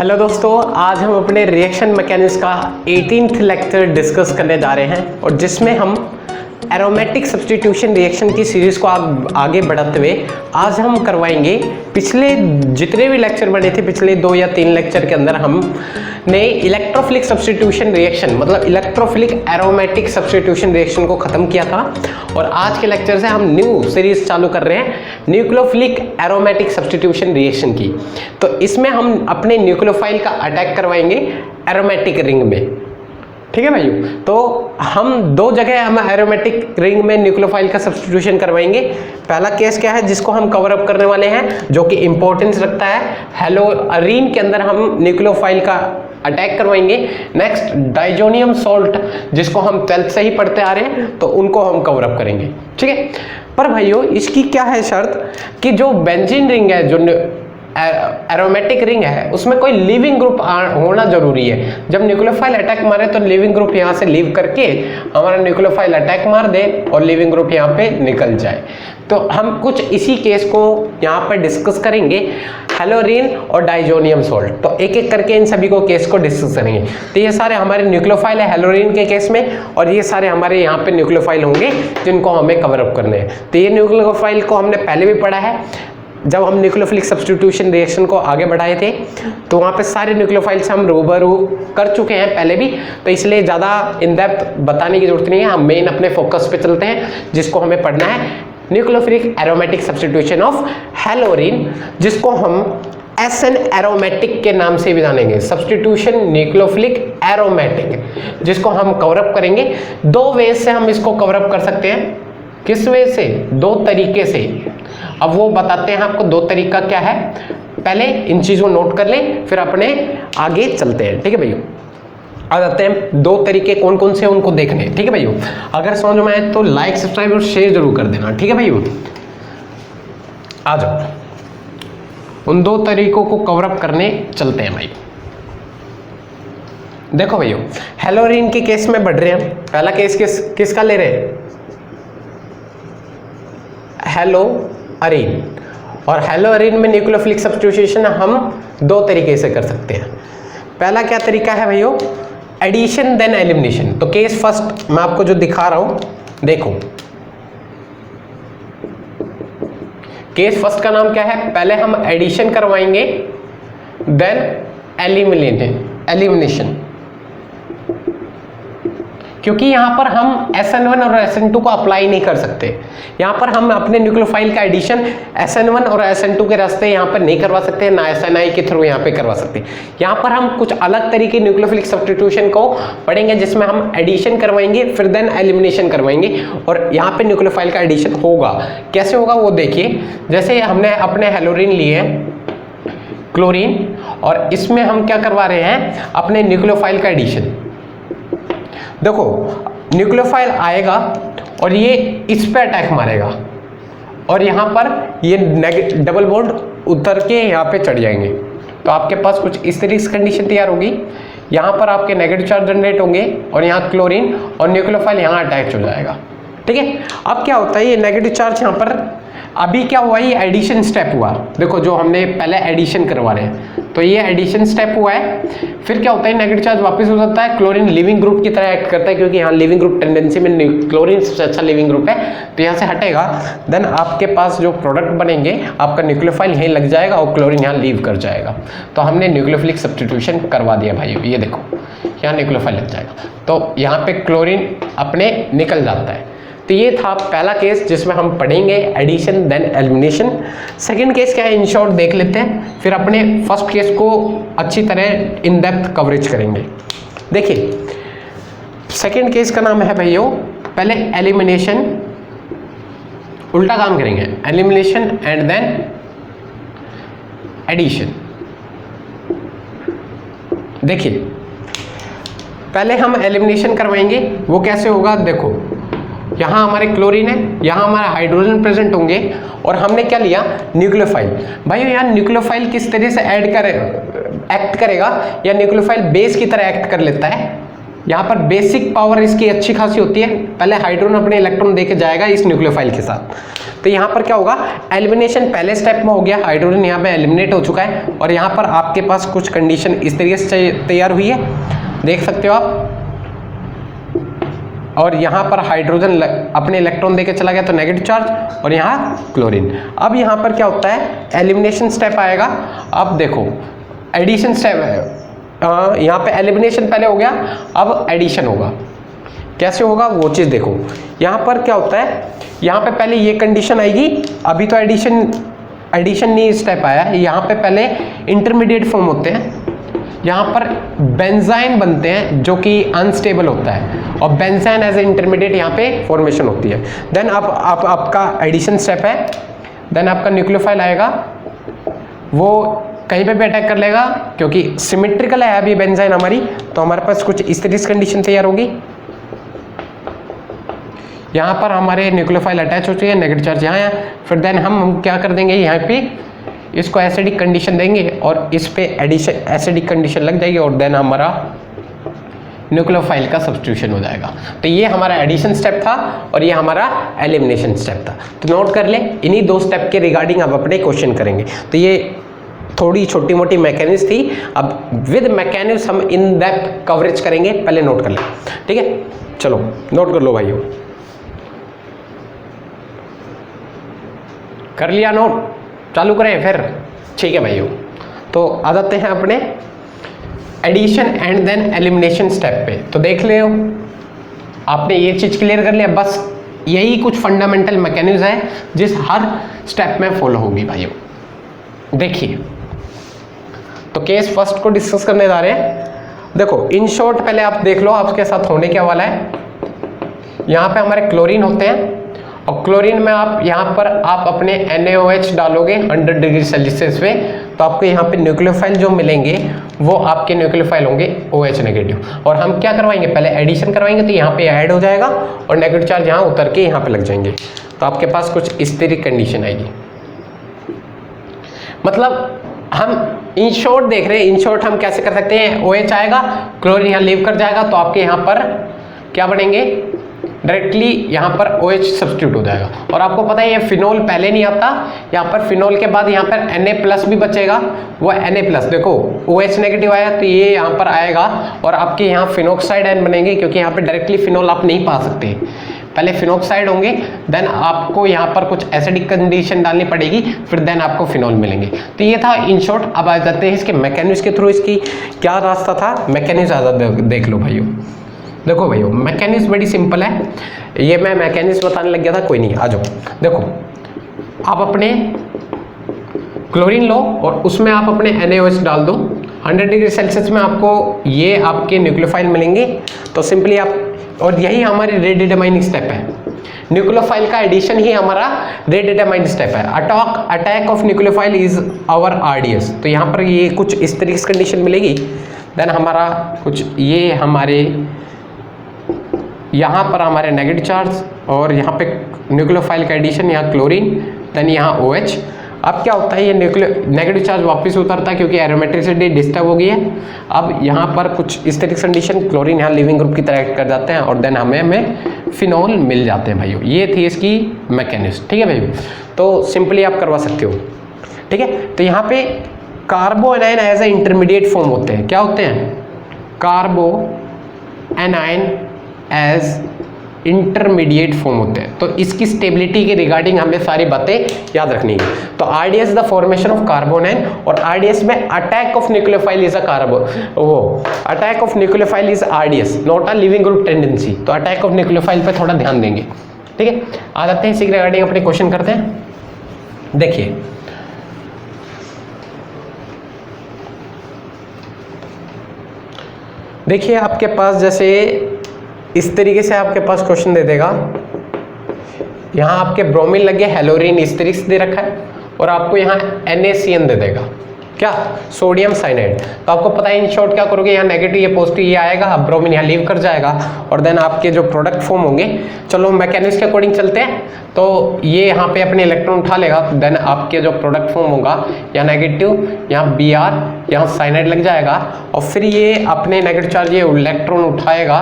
Hello दोस्तों, आज हम अपने रिएक्शन मैकेनिक्स का 18th लेक्चर डिस्कस करने जा रहे हैं और जिसमें हम एरोमेटिक सब्स्टिट्यूशन रिएक्शन की सीरीज को आगे बढ़ाते हुए आज हम करवाएंगे। पिछले जितने भी लेक्चर बने थे, पिछले 2 या 3 लेक्चर के अंदर हमने इलेक्ट्रोफिलिक सब्स्टिट्यूशन रिएक्शन मतलब इलेक्ट्रोफिलिक एरोमेटिक सब्स्टिट्यूशन रिएक्शन को खत्म किया था और आज के लेक्चर से हम न्यू सीरीज चालू कर रहे हैं न्यूक्लियोफिलिक एरोमेटिक सब्स्टिट्यूशन रिएक्शन की। तो इसमें हम अपने न्यूक्लियोफाइल का अटैक करवाएंगे एरोमेटिक रिंग में। ठीक है भाइयों, तो हम 2 जगह हम एरोमेटिक रिंग में न्यूक्लियोफाइल का सब्स्टिट्यूशन करवाएंगे। पहला केस क्या है जिसको हम कवर अप करने वाले हैं, जो कि इंपॉर्टेंस रखता है, हेलोअरीन के अंदर हम न्यूक्लियोफाइल का अटैक करवाएंगे। नेक्स्ट डाइजोनियम सॉल्ट, जिसको हम 12th से ही पढ़ते आ रहे हैं, तो उनको हम कवर अप करेंगे। ठीक है, पर भाइयों इसकी क्या है शर्त कि जो बेंजीन रिंग है, जो एरोमेटिक रिंग है, उसमें कोई लिविंग ग्रुप होना जरूरी है। जब न्यूक्लियोफाइल अटैक मारे तो लिविंग ग्रुप यहाँ से लीव करके हमारा न्यूक्लियोफाइल अटैक मार दे और लिविंग ग्रुप यहाँ पे निकल जाए। तो हम कुछ इसी केस को यहाँ पर डिस्कस करेंगे, हेलोअरीन और डाइजोनियम सॉल्ट। तो एक एक करके इन सभी को केस को डिस्कस करेंगे। तो ये सारे हमारे न्यूक्लियोफाइल है हेलोअरीन के केस में और ये सारे हमारे यहाँ पे न्यूक्लियोफाइल होंगे जिनको हमें कवर अप करने हैं। तो ये न्यूक्लियोफाइल को हमने पहले भी पढ़ा है जब हम न्यूक्लियोफिलिक सब्स्टिट्यूशन रिएक्शन को आगे बढ़ाए थे, तो वहाँ पे सारे न्यूक्लियोफाइल से हम रूबरू कर चुके हैं पहले भी, तो इसलिए ज़्यादा इन डेप्थ बताने की जरूरत नहीं है। हम मेन अपने फोकस पे चलते हैं जिसको हमें पढ़ना है, न्यूक्लियोफिलिक एरोमेटिक सब्स्टिट्यूशन ऑफ हेलोअरीन, जिसको हम SN एरोमेटिक के नाम से भी जानेंगे, सब्स्टिट्यूशन न्यूक्लियोफिलिक एरोमेटिक, जिसको हम कवरअप करेंगे। 2 वे से हम इसको कवरअप कर सकते हैं। किस वे से? 2 तरीके से। अब वो बताते हैं आपको 2 तरीका क्या है। पहले इन चीज़ों को नोट कर लें, फिर अपने आगे चलते हैं। ठीक है भैया, आ जाते हैं 2 तरीके कौन कौन से उनको देखने। ठीक है भैया, अगर समझ में आए तो लाइक, सब्सक्राइब और शेयर जरूर कर देना। ठीक है भैया, आ जाओ उन 2 तरीकों को कवरअप करने चलते हैं भाई। देखो भैया, हेलोअरीन के केस में बढ़ रहे हैं। पहला केस किसका ले रहे हैं? हेलोअरीन। और हेलोअरीन में न्यूक्लियोफिलिक सब्स्टिट्यूशन हम 2 तरीके से कर सकते हैं। पहला क्या तरीका है भैया? Addition then elimination. तो केस फर्स्ट मैं आपको जो दिखा रहा हूं, देखो केस फर्स्ट का नाम क्या है? पहले हम एडिशन करवाएंगे देन एलिमिनेशन, क्योंकि यहां पर हम SN1 और SN2 को अप्लाई नहीं कर सकते। यहां पर हम अपने न्यूक्लियोफाइल का एडिशन SN1 और SN2 के रास्ते यहां पर नहीं करवा सकते, ना SNI के थ्रू यहां पे करवा सकते। यहां पर हम कुछ अलग तरीके न्यूक्लियोफिलिक सब्स्टिट्यूशन को पढ़ेंगे, जिसमें हम एडिशन करवाएंगे फिर देन एलिमिनेशन करवाएंगे और यहां पे न्यूक्लियोफाइल का एडिशन होगा। कैसे होगा वो देखिए। जैसे हमने अपने हेलोअरीन लिए क्लोरीन और इसमें हम क्या करवा रहे हैं? अपने न्यूक्लियोफाइल का एडिशन। देखो न्यूक्लियोफाइल आएगा और ये इस पे अटैक मारेगा और यहाँ पर ये डबल बॉन्ड उतर के यहाँ पे चढ़ जाएंगे। तो आपके पास कुछ इस तरीके से कंडीशन तैयार होगी। यहाँ पर आपके नेगेटिव चार्ज जनरेट होंगे और यहाँ क्लोरीन और न्यूक्लियोफाइल यहाँ अटैच हो जाएगा। ठीक है, अब क्या होता है? ये नेगेटिव चार्ज यहाँ पर अभी क्या हुआ? ये एडिशन स्टेप हुआ। देखो जो हमने पहले एडिशन करवा रहे हैं, तो ये एडिशन स्टेप हुआ है। फिर क्या होता है? नेगेटिव चार्ज वापस हो जाता है, क्लोरीन लिविंग ग्रुप की तरह एक्ट करता है, क्योंकि यहाँ लिविंग ग्रुप टेंडेंसी में क्लोरीन सबसे अच्छा लिविंग ग्रुप है, तो यहाँ से हटेगा। देन आपके पास जो प्रोडक्ट बनेंगे, आपका न्यूक्लियोफाइल यहीं लग जाएगा और क्लोरीन यहाँ लीव कर जाएगा। तो हमने न्यूक्लियोफिलिक सब्स्टिट्यूशन करवा दिया भाई। ये देखो यहाँ न्यूक्लियोफाइल लग जाएगा, तो यहाँ पे क्लोरीन अपने निकल जाता है। तो ये था पहला केस जिसमें हम पढ़ेंगे addition then elimination. Second case क्या है, इन शॉर्ट देख लेते हैं, फिर अपने फर्स्ट केस को अच्छी तरह इन डेप्थ कवरेज करेंगे। देखिए सेकंड केस का नाम है भैया, पहले एलिमिनेशन, उल्टा काम करेंगे, एलिमिनेशन एंड देन एडिशन। देखिए पहले हम एलिमिनेशन करवाएंगे, वो कैसे होगा? देखो यहाँ हमारे क्लोरीन है, यहाँ हमारे हाइड्रोजन प्रेजेंट होंगे और हमने क्या लिया? न्यूक्लियोफाइल। भाई यहाँ न्यूक्लियोफाइल किस तरह से एक्ट करेगा या न्यूक्लियोफाइल बेस की तरह एक्ट कर लेता है? यहाँ पर बेसिक पावर इसकी अच्छी खासी होती है। पहले हाइड्रोजन अपने इलेक्ट्रॉन देके जाएगा इस न्यूक्लियोफाइल के साथ, तो यहाँ पर क्या होगा, एलिमिनेशन पहले स्टेप में हो गया, हाइड्रोजन यहाँ पे एलिमिनेट हो चुका है और यहाँ पर आपके पास कुछ कंडीशन इस तरीके से तैयार हुई है, देख सकते हो आप। और यहाँ पर हाइड्रोजन अपने इलेक्ट्रॉन देके चला गया तो नेगेटिव चार्ज, और यहाँ क्लोरीन। अब यहाँ पर क्या होता है, एलिमिनेशन स्टेप आएगा। अब देखो एडिशन स्टेप है, यहाँ पे एलिमिनेशन पहले हो गया, अब एडिशन होगा। कैसे होगा वो चीज़ देखो, यहाँ पर क्या होता है, यहाँ पे पहले ये कंडीशन आएगी, अभी तो एडिशन नहीं स्टेप आया, यहाँ पे पहले इंटरमीडिएट फॉर्म होते हैं, यहाँ पर बेंजाइन बनते हैं जो कि अनस्टेबल होता है, और बेंजाइन एज ए इंटरमीडिएट यहाँ पे फॉर्मेशन होती है। देन अब आपका एडिशन स्टेप है, देन आपका न्यूक्लियोफाइल आएगा, वो कहीं पे भी अटैक कर लेगा क्योंकि सिमेट्रिकल है अभी बेंजाइन हमारी, तो हमारे पास कुछ इस तरह की कंडीशन तैयार होगी। यहाँ पर हमारे न्यूक्लियोफाइल अटैच हो चुके हैं, नेगेटिव चार्ज यहाँ है, फिर देन हम क्या कर देंगे, यहाँ पे इसको एसिडिक कंडीशन देंगे और इस पे एडिशन एसिडिक कंडीशन लग जाएगी और देन हमारा न्यूक्लियोफाइल का सब्स्टिट्यूशन हो जाएगा। तो ये हमारा एडिशन स्टेप था और ये हमारा एलिमिनेशन स्टेप था। तो नोट कर ले, इन्हीं दो स्टेप के रिगार्डिंग अब अपने क्वेश्चन करेंगे। तो ये थोड़ी छोटी मोटी मैकेनिक्स थी, अब विद मैकेनिक्स हम इन डेप्थ कवरेज करेंगे, पहले नोट कर ले, ठीक है। चलो नोट कर लो भाइयों, कर लिया नोट, चालू करें फिर, ठीक है भाइयों। तो आ जाते हैं अपने addition and then elimination step पे। तो देख ले आपने ये चीज़ क्लियर कर लिया, बस यही कुछ फंडामेंटल मैकेनिज्म है जिस हर स्टेप में फॉलो होगी भाइयों। देखिए तो केस फर्स्ट को डिस्कस करने जा रहे हैं। देखो इन शॉर्ट पहले आप देख लो आपके साथ होने क्या वाला है। यहाँ पे हमारे क्लोरीन होते हैं और क्लोरीन में आप यहाँ पर आप अपने NaOH डालोगे 100 डिग्री सेल्सियस पे, तो आपको यहाँ पे न्यूक्लियोफाइल जो मिलेंगे वो आपके न्यूक्लियोफाइल होंगे OH नेगेटिव। और हम क्या करवाएंगे, पहले एडिशन करवाएंगे तो यहाँ पे ऐड हो जाएगा और नेगेटिव चार्ज यहाँ उतर के यहाँ पे लग जाएंगे, तो आपके पास कुछ इस तरह कंडीशन आएगी। मतलब हम इन शॉर्ट देख रहे हैं, इन शॉर्ट हम कैसे कर सकते हैं, OH आएगा, क्लोरीन यहाँ लीव कर जाएगा, तो आपके यहाँ पर क्या बनेंगे, डायरेक्टली यहाँ पर OH सब्स्टिट्यूट हो जाएगा। और आपको पता है ये फिनोल पहले नहीं आता, यहाँ पर फिनोल के बाद यहाँ पर Na+ भी बचेगा, वो Na+, देखो OH नेगेटिव आया तो ये यहाँ पर आएगा और आपके यहाँ फिनोक्साइड आयन बनेंगे, क्योंकि यहाँ पर डायरेक्टली फिनोल आप नहीं पा सकते, पहले फिनोक्साइड होंगे, देन आपको यहाँ पर कुछ एसिडिक कंडीशन डालनी पड़ेगी, फिर देन आपको फिनोल मिलेंगे। तो ये था इन शॉर्ट। अब आ जाते हैं इसके मैकेनिज्म के थ्रू, इसकी क्या रास्ता था, मैकेनिज्म ज़्यादा देख लो भाइयों। देखो भाइयों मैकेनिज्म बड़ी सिंपल है, ये मैं मैकेनिज्म बताने लग गया था, कोई नहीं, आ जाओ। देखो आप अपने क्लोरीन लो और उसमें आप अपने NaOH डाल दो, 100 डिग्री सेल्सियस में आपको ये आपके न्यूक्लियोफाइल मिलेंगे। तो सिंपली आप, और यही हमारी रेट डिटरमाइनिंग स्टेप है, न्यूक्लियोफाइल का एडिशन ही हमारा रेट डिटरमाइनिंग स्टेप है। Attack of nucleophile is our RDS। तो यहाँ पर ये कुछ इस तरीके से कंडीशन मिलेगी, देन हमारा कुछ ये हमारे यहाँ पर हमारे नेगेटिव चार्ज और यहाँ पे न्यूक्लियोफाइल का एडिशन, यहाँ क्लोरीन, देन यहाँ OH। अब क्या होता है, ये नेगेटिव चार्ज वापस उतरता है क्योंकि एरोमेट्रिसिटी डिस्टर्ब हो गई है। अब यहाँ पर कुछ इस तरह की कंडीशन, क्लोरीन यहाँ लिविंग ग्रुप की तरह एक्ट कर जाते हैं और देन हमें फिनोल मिल जाते हैं भाइयों। ये थी इसकी मैकेनिज्म, ठीक है भाइयों। तो सिंपली आप करवा सकते हो, ठीक है। तो यहाँ पे carbo anion as a intermediate form होते हैं, क्या होते हैं, carbo anion as intermediate form होते हैं। तो इसकी स्टेबिलिटी के रिगार्डिंग हमें सारी बातें याद रखनी है। तो RDS the formation of carbon anion, और RDS में attack of nucleophile is a carbo, वो attack of nucleophile is RDS, not a leaving group tendency. तो अटैक ऑफ न्यूक्लियोफाइल पे थोड़ा ध्यान देंगे, ठीक है। आ जाते हैं इसी के रिगार्डिंग अपने क्वेश्चन करते हैं। देखिए देखिए आपके पास जैसे इस तरीके से आपके पास क्वेश्चन दे देगा, यहाँ आपके ब्रोमीन लगे, हेलोरिन इस तरीके से दे रखा है, और आपको यहाँ NaCN दे देगा, क्या, सोडियम साइनाइड। तो आपको पता है इन शॉर्ट क्या करोगे, यहाँ नेगेटिव ये पॉजिटिव ये आएगा, अब ब्रोमीन यहाँ लीव कर जाएगा और देन आपके जो प्रोडक्ट फॉर्म होंगे, चलो मैकेनिक्स के अकॉर्डिंग चलते हैं। तो ये यहाँ पे अपने इलेक्ट्रॉन उठा लेगा, तो देन आपके जो प्रोडक्ट फॉर्म होगा यहाँ नेगेटिव, यहाँ Br, यहाँ साइनाइड लग जाएगा और फिर ये अपने नेगेटिव चार्ज ये इलेक्ट्रॉन उठाएगा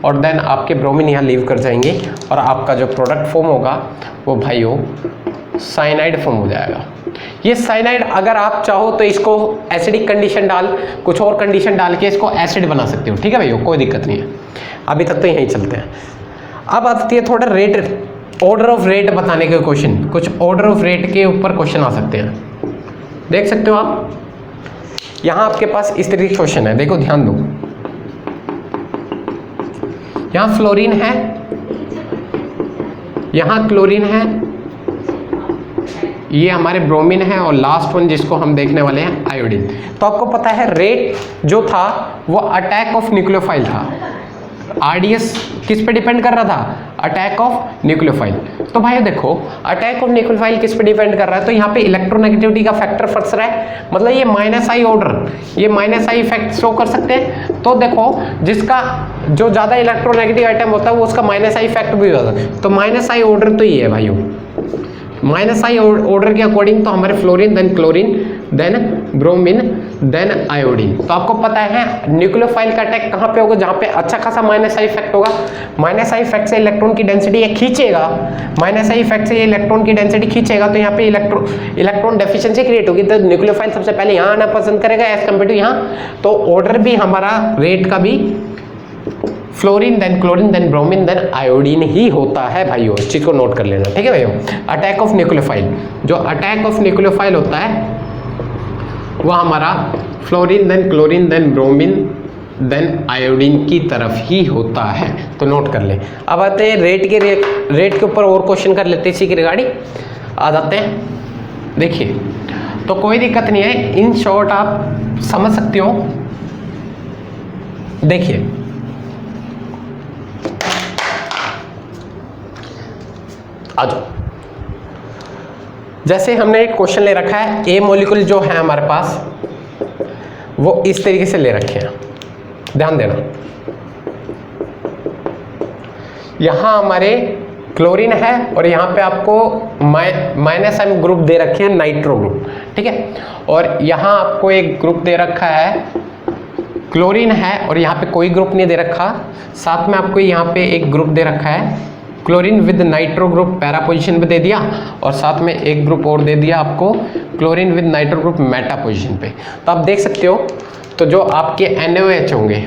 और देन आपके ब्रोमीन यहाँ लीव कर जाएंगे और आपका जो प्रोडक्ट फॉर्म होगा वो भाइयों साइनाइड फॉर्म हो जाएगा। ये साइनाइड अगर आप चाहो तो इसको एसिडिक कंडीशन डाल, कुछ और कंडीशन डाल के इसको एसिड बना सकते हो, ठीक है भैया, कोई दिक्कत नहीं है। अभी तक तो यहीं चलते हैं। अब आती है थोड़ा रेट, ऑर्डर ऑफ रेट बताने के क्वेश्चन, कुछ ऑर्डर ऑफ रेट के ऊपर क्वेश्चन आ सकते हैं। देख सकते हो आप, यहाँ आपके पास इस तरीके के क्वेश्चन है, देखो ध्यान दो। यहाँ फ्लोरीन है, यहाँ क्लोरीन है, ये हमारे ब्रोमीन है और लास्ट वन जिसको हम देखने वाले हैं आयोडीन। तो आपको पता है रेट जो था वो अटैक ऑफ न्यूक्लियोफाइल था। आरडीएस किस पे डिपेंड कर रहा था, अटैक ऑफ न्यूक्लियोफाइल। तो भाई देखो अटैक ऑफ न्यूक्लियोफाइल किस पे डिपेंड कर रहा है, तो यहाँ पे इलेक्ट्रोनेगेटिविटी का फैक्टर फंस रहा है, मतलब ये -I ऑर्डर, ये -I इफेक्ट शो कर सकते हैं। तो देखो जिसका जो ज़्यादा इलेक्ट्रोनेगेटिव आइटम होता है वो उसका -I इफेक्ट भी होता है। तो -I ऑर्डर तो ये है भाइयों, -I ऑर्डर के अकॉर्डिंग तो हमारे fluorine, then chlorine, then bromine, then iodine. तो आपको पता है न्यूक्लियोफाइल का अटैक कहाँ पे होगा, जहाँ पे अच्छा खासा -I इफेक्ट होगा। -I इफेक्ट से इलेक्ट्रॉन की डेंसिटी ये खींचेगा, -I इफेक्ट से ये इलेक्ट्रॉन की डेंसिटी खींचेगा, तो यहाँ पे इलेक्ट्रॉन डेफिशिएंसी क्रिएट होगी। तो न्यूक्लियोफाइल सबसे पहले यहाँ आना पसंद करेगा एज कम्पेयर टू यहाँ। तो ऑर्डर भी हमारा रेट का भी fluorine, then chlorine, then bromine, then iodine ही होता है भाइयों, इस चीज को नोट कर लेना, ठीक है भाइयों। अटैक ऑफ न्यूक्लियोफाइल, जो अटैक ऑफ न्यूक्लियोफाइल होता है वह हमारा fluorine, then chlorine, then bromine, then iodine की तरफ ही होता है, तो नोट कर ले। अब आते हैं रेट के ऊपर और क्वेश्चन कर लेते हैं, इसी के रिगार्डिंग आ जाते हैं। देखिए तो कोई दिक्कत नहीं है, इन शॉर्ट आप समझ सकते हो। देखिए आ जाओ, जैसे हमने एक क्वेश्चन ले रखा है, ए मॉलिक्यूल जो है हमारे पास वो इस तरीके से ले रखे हैं, ध्यान देना। यहां हमारे क्लोरीन है और यहां पे आपको -M ग्रुप दे रखे हैं, नाइट्रो ग्रुप, ठीक है। और यहां आपको एक ग्रुप दे रखा है, क्लोरीन है और यहां पे कोई ग्रुप नहीं दे रखा। साथ में आपको यहां पे एक ग्रुप दे रखा है, chlorine with nitro group para position पे दे दिया, और साथ में एक ग्रुप और दे दिया आपको chlorine with nitro group Meta position पे। तो आप देख सकते हो, तो जो आपके NaOH होंगे,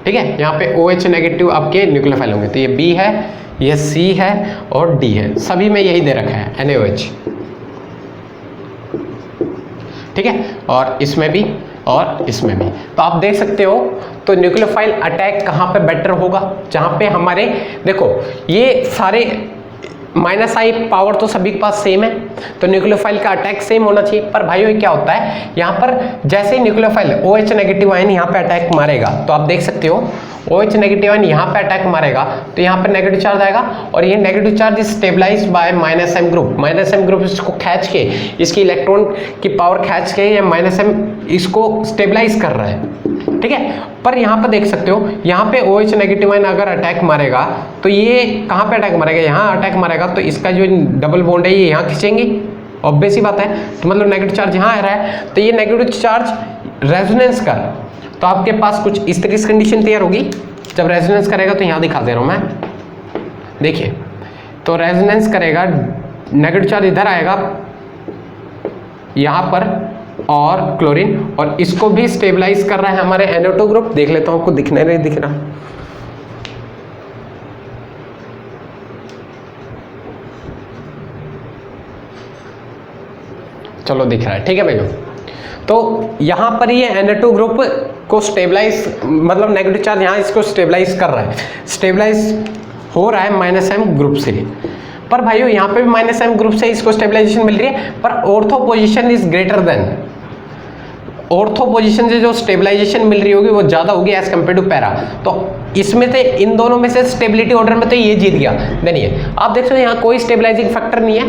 ठीक है, यहाँ पे OH नेगेटिव आपके न्यूक्लियोफाइल होंगे। तो ये B है, ये C है और D है, सभी में यही दे रखा है NaOH, ठीक है, और इसमें भी और इसमें भी। तो आप देख सकते हो, तो न्यूक्लियोफाइल अटैक कहाँ पे बेटर होगा, जहाँ पे हमारे देखो ये सारे -I पावर तो सभी के पास सेम है, तो न्यूक्लियोफाइल का अटैक सेम होना चाहिए। पर भाइयों ये क्या होता है, यहाँ पर जैसे ही न्यूक्लियोफाइल OH नेगेटिव आयन यहाँ पे अटैक मारेगा, तो आप देख सकते हो OH नेगेटिव आयन यहाँ पे अटैक मारेगा, तो यहाँ पे नेगेटिव चार्ज आएगा और ये negative charge stabilise by -M group. -M group इसको खींच के, इसकी इलेक्ट्रॉन की पावर खींच के, ये -M इसको स्टेबलाइज कर रहा है, ठीक है। पर यहाँ पर देख सकते हो, यहाँ पे OH नेगेटिव आयन अगर अटैक मारेगा तो ये कहाँ पे अटैक मारेगा, यहाँ अटैक मारेगा, तो इसका जो डबल बॉन्ड है ये यहाँ खींचेंगे, ऑब्वियस ही बात है। तो मतलब नेगेटिव चार्ज यहाँ आ रहा है, तो ये नेगेटिव चार्ज रेजोनेंस कर, तो आपके पास कुछ इस तरीके से कंडीशन तैयार होगी। जब रेजोनेंस करेगा तो यहाँ दिखा दे रहा हूँ मैं, देखिए, तो रेजोनेंस करेगा, नेगेटिव चार्ज इधर आएगा यहाँ पर और क्लोरीन, और इसको भी स्टेबलाइज कर रहा है हमारे NO2 ग्रुप। देख लेता हूँ, आपको दिखने नहीं दिख रहा, चलो दिख रहा है, ठीक है भैया। तो यहाँ पर ये NO2 ग्रुप को स्टेबलाइज, मतलब नेगेटिव चार्ज यहाँ इसको स्टेबलाइज कर रहा है, स्टेबलाइज हो रहा है -M ग्रुप से। पर भाइयों यहाँ पे भी -M ग्रुप से इसको स्टेबलाइजेशन मिल रही है, पर ortho position is greater than, ortho position से जो स्टेबलाइजेशन मिल रही होगी वो ज़्यादा होगी एज कम्पेयर टू पैरा। तो इसमें से इन दोनों में से स्टेबिलिटी ऑर्डर में तो ये जीत गया। देखिए आप देख सकते हो यहाँ कोई स्टेबलाइजिंग फैक्टर नहीं है,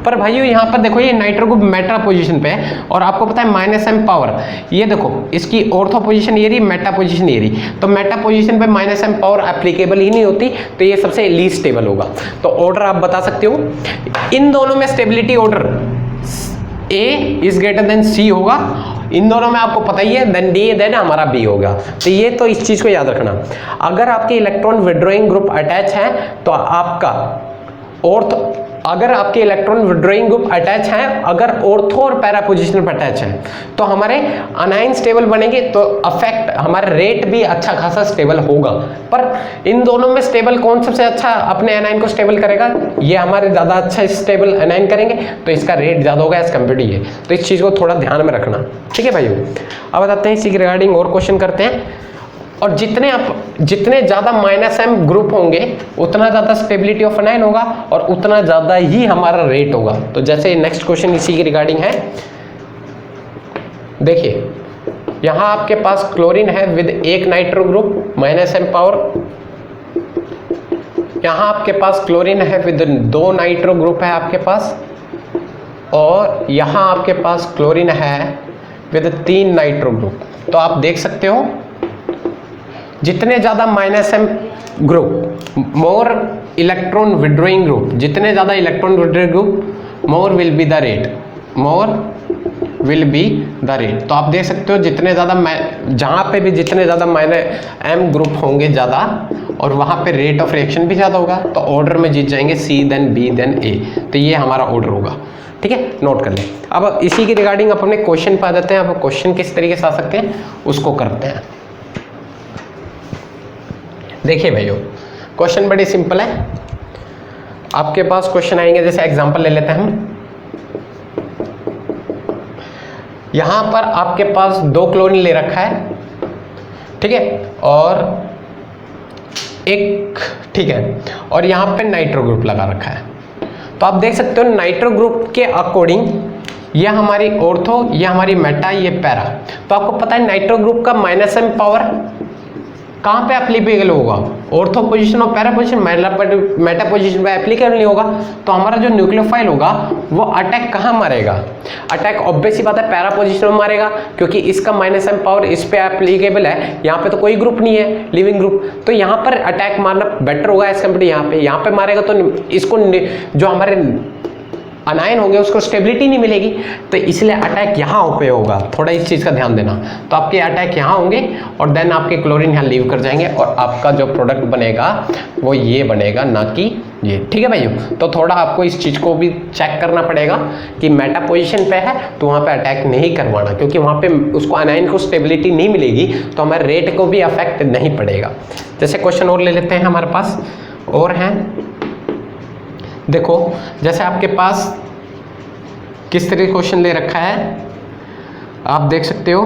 पर भाइयों यहाँ पर देखो ये नाइट्रो ग्रुप मेटा पोजीशन पे है और आपको पता है -m पावर, ये देखो इसकी ऑर्थो पोजीशन ये रही, मेटा पोजीशन ये रही, तो मेटा पोजीशन पे -m पावर एप्लीकेबल ही नहीं होती, तो ये सबसे लीस्ट स्टेबल होगा। तो ऑर्डर आप बता सकते हो इन दोनों में stability order A is greater than C होगा, इन दोनों में आपको पता ही है, देन D देन हमारा B होगा। तो ये तो इस चीज को याद रखना। अगर आपके इलेक्ट्रॉन विड्रॉइंग ग्रुप अटैच है तो आपका अगर आपके इलेक्ट्रॉन विड्रॉइंग ग्रुप अटैच है, अगर ऑर्थो और पैरा पोजीशन पर अटैच है तो हमारे अनाइन स्टेबल बनेंगे, तो अफेक्ट हमारा रेट भी अच्छा खासा स्टेबल होगा। पर इन दोनों में स्टेबल कौन सबसे अच्छा अपने अनाइन को स्टेबल करेगा, ये हमारे ज़्यादा अच्छा स्टेबल अनाइन करेंगे, तो इसका रेट ज़्यादा होगा एज कम्पेयर टू ये। तो इस चीज़ को थोड़ा ध्यान में रखना, ठीक है भाइयों। अब बताते हैं इसी के रिगार्डिंग और क्वेश्चन करते हैं। और जितने ज़्यादा -m ग्रुप होंगे उतना ज़्यादा स्टेबिलिटी ऑफ अनाइन होगा और उतना ज़्यादा ही हमारा रेट होगा। तो जैसे नेक्स्ट क्वेश्चन इसी के रिगार्डिंग है, देखिए यहाँ आपके पास क्लोरीन है विद एक नाइट्रो ग्रुप -m पावर, यहाँ आपके पास क्लोरीन है विद 2 नाइट्रो ग्रुप है आपके पास, और यहाँ आपके पास क्लोरीन है विद 3 नाइट्रो ग्रुप। तो आप देख सकते हो जितने ज़्यादा -m group more electron withdrawing group, जितने ज़्यादा electron withdrawing group more will be the rate, more will be the rate. तो आप देख सकते हो जितने ज़्यादा जहाँ पे भी जितने ज़्यादा -m ग्रुप होंगे ज़्यादा और वहाँ पे रेट ऑफ रिएक्शन भी ज़्यादा होगा, तो ऑर्डर में जीत जाएंगे C then B then A। तो ये हमारा ऑर्डर होगा, ठीक है, नोट कर लें। अब इसी के रिगार्डिंग अपने क्वेश्चन पे आ जाते हैं। अब क्वेश्चन किस तरीके से आ सकते हैं उसको करते हैं। देखिए भाइयों क्वेश्चन बड़ी सिंपल है, आपके पास क्वेश्चन आएंगे, जैसे एग्जांपल ले लेते हैं हम। यहां पर आपके पास 2 क्लोरीन ले रखा है, ठीक है, और एक, ठीक है, और यहां पे नाइट्रो ग्रुप लगा रखा है। तो आप देख सकते हो नाइट्रो ग्रुप के अकॉर्डिंग ये हमारी ऑर्थो, ये हमारी मेटा, ये पैरा। तो आपको पता है नाइट्रो ग्रुप का -m पावर कहाँ पे एप्लीकेबल होगा, ऑर्थो पोजीशन और पैरा पोजीशन, मेटा पोजीशन पे एप्लीकेबल नहीं होगा। तो हमारा जो न्यूक्लियोफाइल होगा वो अटैक कहाँ मारेगा, अटैक ऑब्वियस ही बात है पैरा पोजीशन में मारेगा, क्योंकि इसका -m पावर इस पे एप्लीकेबल है, यहाँ पे तो कोई ग्रुप नहीं है लिविंग ग्रुप, तो यहाँ पर अटैक मारना बेटर होगा एज कम्पेयर टू यहाँ पे मारेगा तो इसको जो हमारे अनायन होंगे उसको स्टेबिलिटी नहीं मिलेगी, तो इसलिए अटैक यहाँ पे होगा। थोड़ा इस चीज़ का ध्यान देना। तो आपके अटैक यहाँ होंगे और देन आपके क्लोरीन यहाँ लीव कर जाएंगे और आपका जो प्रोडक्ट बनेगा वो ये बनेगा, ना कि ये, ठीक है भाइयों। तो थोड़ा आपको इस चीज़ को भी चेक करना पड़ेगा कि मेटा पोजीशन पे है तो वहाँ पे अटैक नहीं करवाना, क्योंकि वहाँ पे उसको अनायन को स्टेबिलिटी नहीं मिलेगी तो हमारे रेट को भी अफेक्ट नहीं पड़ेगा। जैसे क्वेश्चन और ले लेते हैं हमारे पास और हैं, देखो जैसे आपके पास किस तरह का क्वेश्चन ले रखा है आप देख सकते हो।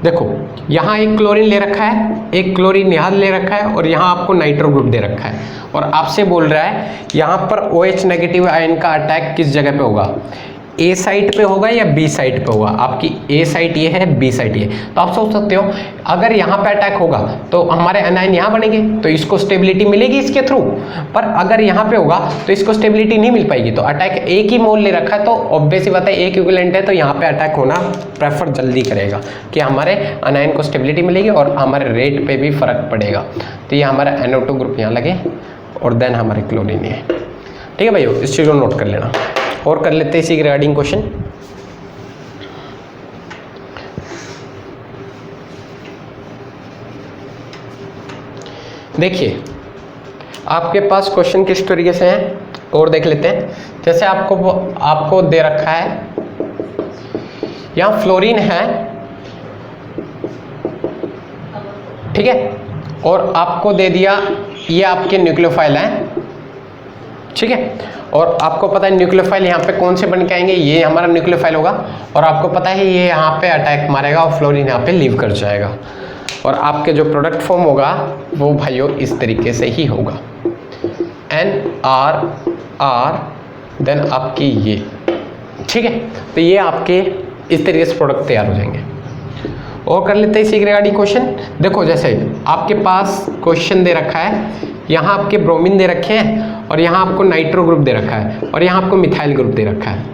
देखो यहाँ एक क्लोरीन ले रखा है, एक क्लोरीन यहाँ ले रखा है और यहाँ आपको नाइट्रो ग्रुप दे रखा है, और आपसे बोल रहा है यहाँ पर OH नेगेटिव आयन का अटैक किस जगह पे होगा, A साइट पे होगा या B साइट पे होगा। आपकी A साइट ये है, B साइट ये। तो आप सोच सकते हो अगर यहाँ पे अटैक होगा तो हमारे अनायन यहाँ बनेंगे तो इसको स्टेबिलिटी मिलेगी इसके थ्रू, पर अगर यहाँ पे होगा तो इसको स्टेबिलिटी नहीं मिल पाएगी। तो अटैक एक ही मोल ले रखा है तो ऑब्वियस ही बात है एक इक्विवेलेंट है, तो यहाँ पे अटैक होना प्रेफर जल्दी करेगा कि हमारे अनायन को स्टेबिलिटी मिलेगी और हमारे रेट पे भी फर्क पड़ेगा। तो ये हमारा NO2 ग्रुप यहाँ लगे और देन हमारे क्लोरीन है, ठीक है भाइयों, इस चीज़ को नोट कर लेना। और कर लेते हैं इसी के रिगार्डिंग क्वेश्चन। देखिए आपके पास क्वेश्चन किस तरीके से हैं और देख लेते हैं। जैसे आपको दे रखा है यहाँ फ्लोरीन है, ठीक है, और आपको दे दिया ये आपके न्यूक्लियोफाइल हैं, ठीक है, और आपको पता है न्यूक्लियोफाइल यहाँ पे कौन से बन के आएंगे, ये हमारा न्यूक्लियोफाइल होगा, और आपको पता है ये यहाँ पे अटैक मारेगा और फ्लोरीन यहाँ पे लीव कर जाएगा, और आपके जो प्रोडक्ट फॉर्म होगा वो भाइयों इस तरीके से ही होगा, NR देन आपकी ये, ठीक है। तो ये आपके इस तरीके से प्रोडक्ट तैयार हो जाएंगे। और कर लेते हैं इसी रिगार्डिंग क्वेश्चन। देखो जैसे आपके पास क्वेश्चन दे रखा है, यहाँ आपके ब्रोमीन दे रखे हैं और यहाँ आपको नाइट्रो ग्रुप दे रखा है और यहाँ आपको मिथाइल ग्रुप दे रखा है,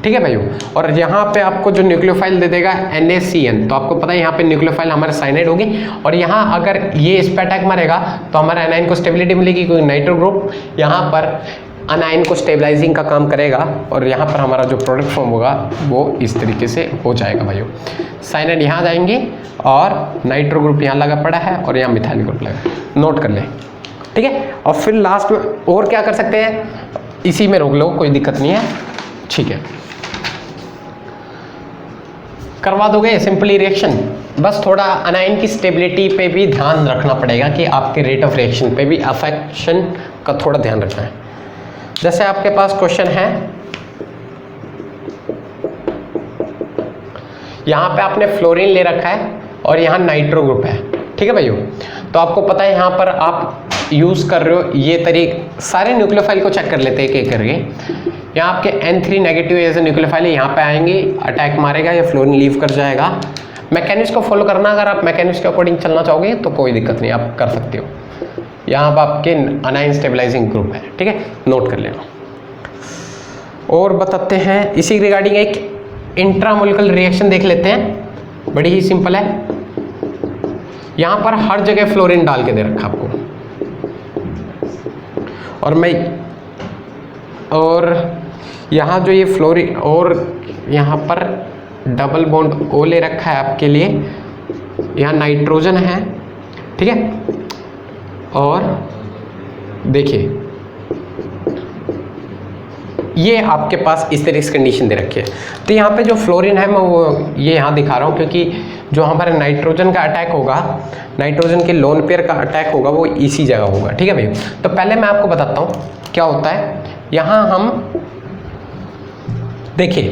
ठीक है भाइयों। और यहाँ पे आपको जो न्यूक्लियोफाइल दे देगा NaCN, तो आपको पता है यहाँ पे न्यूक्लियोफाइल हमारे साइनाइड होगी और यहाँ अगर ये इस पे अटैक मारेगा तो हमारे एनाइन को स्टेबिलिटी मिलेगी, क्योंकि नाइट्रो ग्रुप यहाँ पर अनाइन को स्टेबलाइजिंग का काम करेगा और यहाँ पर हमारा जो प्रोडक्ट फॉर्म होगा वो इस तरीके से हो जाएगा भाइयों। साइनाइड यहाँ जाएंगे और नाइट्रो ग्रुप यहाँ लगा पड़ा है और यहाँ मिथाइल ग्रुप लगा, नोट कर ले, ठीक है। और फिर लास्ट में और क्या कर सकते हैं, इसी में रोक लो, कोई दिक्कत नहीं है, ठीक है। करवा दोगे सिंपली रिएक्शन, बस थोड़ा अनाइन की स्टेबिलिटी पे भी ध्यान रखना पड़ेगा कि आपके रेट ऑफ रिएक्शन पे भी अफेक्शन का थोड़ा ध्यान रखना है। जैसे आपके पास क्वेश्चन है, यहाँ पे आपने फ्लोरीन ले रखा है और यहाँ नाइट्रो ग्रुप है, ठीक है भाइयों। तो आपको पता है यहाँ पर आप यूज़ कर रहे हो ये तरीके, सारे न्यूक्लियोफाइल को चेक कर लेते हैं एक-एक करके। यहाँ आपके N3 नेगेटिव एज न्यूक्लियोफाइल है, यहाँ पे आएंगे, अटैक मारेगा या फ्लोरीन लीव कर जाएगा। मैकेनिक्स को फॉलो करना, अगर आप मैकेनिक्स के अकॉर्डिंग चलना चाहोगे तो कोई दिक्कत नहीं, आप कर सकते हो। यहाँ पर आपके अनाइन स्टेबलाइजिंग ग्रुप है, ठीक है, नोट कर लेना। और बताते हैं इसी रिगार्डिंग एक इंट्रामोलिकुलर रिएक्शन देख लेते हैं, बड़ी ही सिंपल है। यहाँ पर हर जगह फ्लोरीन डाल के दे रखा आपको और यहाँ जो ये फ्लोरीन और यहाँ पर डबल बॉन्ड O ले रखा है आपके लिए, यहाँ नाइट्रोजन है, ठीक है। और देखिए ये आपके पास इस तरीके से कंडीशन दे रखी है। तो यहाँ पे जो फ्लोरीन है मैं वो ये यहाँ दिखा रहा हूँ, क्योंकि जो हमारे नाइट्रोजन का अटैक होगा, नाइट्रोजन के लोन पेयर का अटैक होगा वो इसी जगह होगा, ठीक है भाई। तो पहले मैं आपको बताता हूँ क्या होता है। यहाँ हम देखिए,